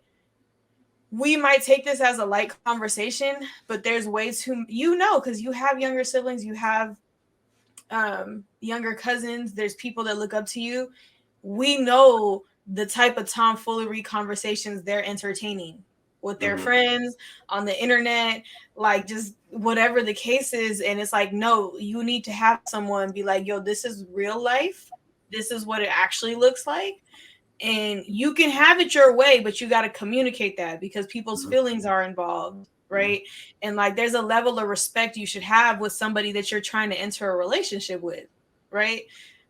we might take this as a light conversation, but there's ways to, because you have younger siblings, you have younger cousins, there's people that look up to you. We know the type of tomfoolery conversations they're entertaining with their friends on the internet, like just whatever the case is. And it's like, no, you need to have someone be like, yo, this is real life. This is what it actually looks like. And you can have it your way, but you got to communicate that, because people's feelings are involved. right? And like there's a level of respect you should have with somebody that you're trying to enter a relationship with, right?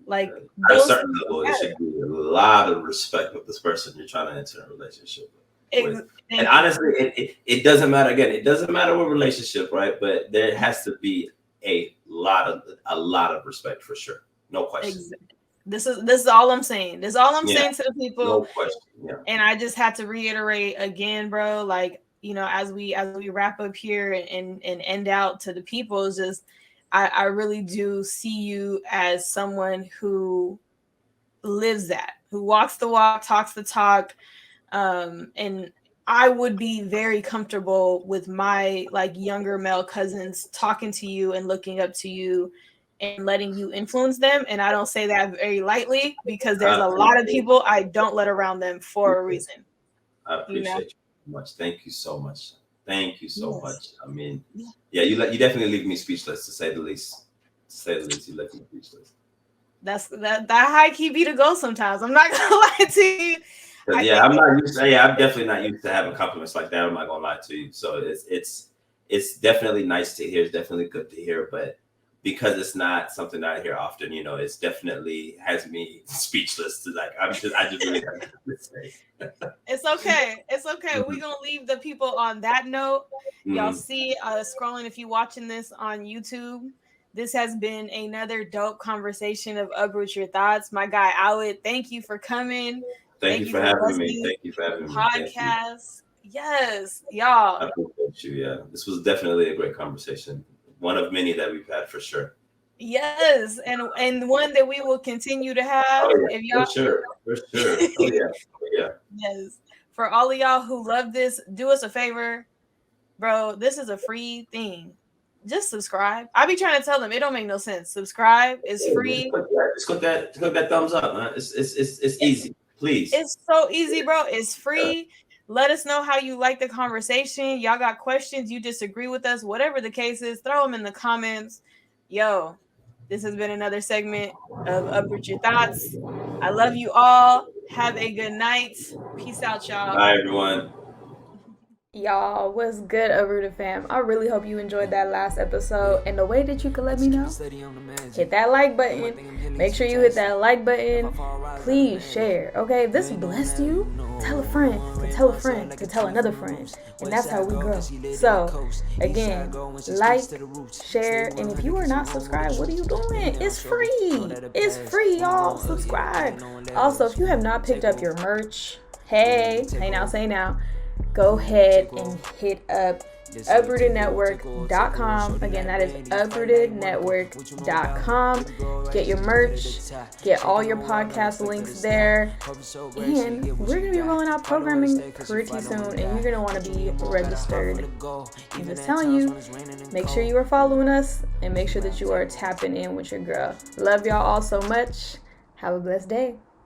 Like at a certain level, it should be a lot of respect with this person you're trying to enter a relationship with. And honestly, it doesn't matter. Again, it doesn't matter what relationship, right? But there has to be a lot of respect for sure. No question. Exactly. This is all I'm saying. This is all I'm saying to the people. No question. Yeah. And I just had to reiterate again, bro, like, you know, as we wrap up here and end out to the people, is just I really do see you as someone who lives that, who walks the walk, talks the talk. And I would be very comfortable with my like younger male cousins talking to you and looking up to you and letting you influence them. And I don't say that very lightly because there's a lot of people I don't let around them for a reason. I appreciate you so much. Thank you so much. Thank you so much. I mean, yeah, you definitely leave me speechless, to say the least. To say the least, you left me speechless. That high key be the goal sometimes. I'm not gonna lie to you. I'm not used to. Yeah, I'm definitely not used to having compliments like that. I'm not gonna lie to you. So it's definitely nice to hear. It's definitely good to hear, but because it's not something that I hear often, you know, it's definitely has me speechless. To like, I just really have to say. It's okay. It's okay. We're gonna leave the people on that note. Y'all see scrolling if you're watching this on YouTube. This has been another dope conversation of Uproot Your Thoughts. My guy Awot, thank you for coming. Thank you for having me. Thank you for having me. Podcast. Yes, y'all. I appreciate you. Yeah, this was definitely a great conversation. One of many that we've had for sure. Yes, and one that we will continue to have. If y'all, for sure. Oh yeah. Yes. For all of y'all who love this, do us a favor, bro. This is a free thing. Just subscribe. I be trying to tell them it don't make no sense. Subscribe is free. Just click that thumbs up, man. It's easy. Please. It's so easy, bro. It's free. Let us know how you like the conversation. Y'all got questions, you disagree with us, whatever the case is, throw them in the comments. Yo, this has been another segment of Uproot Your Thoughts. I love you all. Have a good night. Peace out, y'all. Bye, everyone. Y'all, what's good, Uprooted Fam? I really hope you enjoyed that last episode. And the way that you can let me know, hit that like button. Make sure you hit that like button. Please share, okay? If this blessed you, tell a friend, to tell a friend, to tell another friend. And that's how we grow. So, again, like, share, and if you are not subscribed, what are you doing? It's free. It's free, y'all. Subscribe. Also, if you have not picked up your merch, hey now. Go ahead and hit up uprootednetwork.com. Again, that is uprootednetwork.com. Get your merch, get all your podcast links there. And we're going to be rolling out programming pretty soon, and you're going to want to be registered. I'm just telling you, make sure you are following us and make sure that you are tapping in with your girl. Love y'all all so much. Have a blessed day.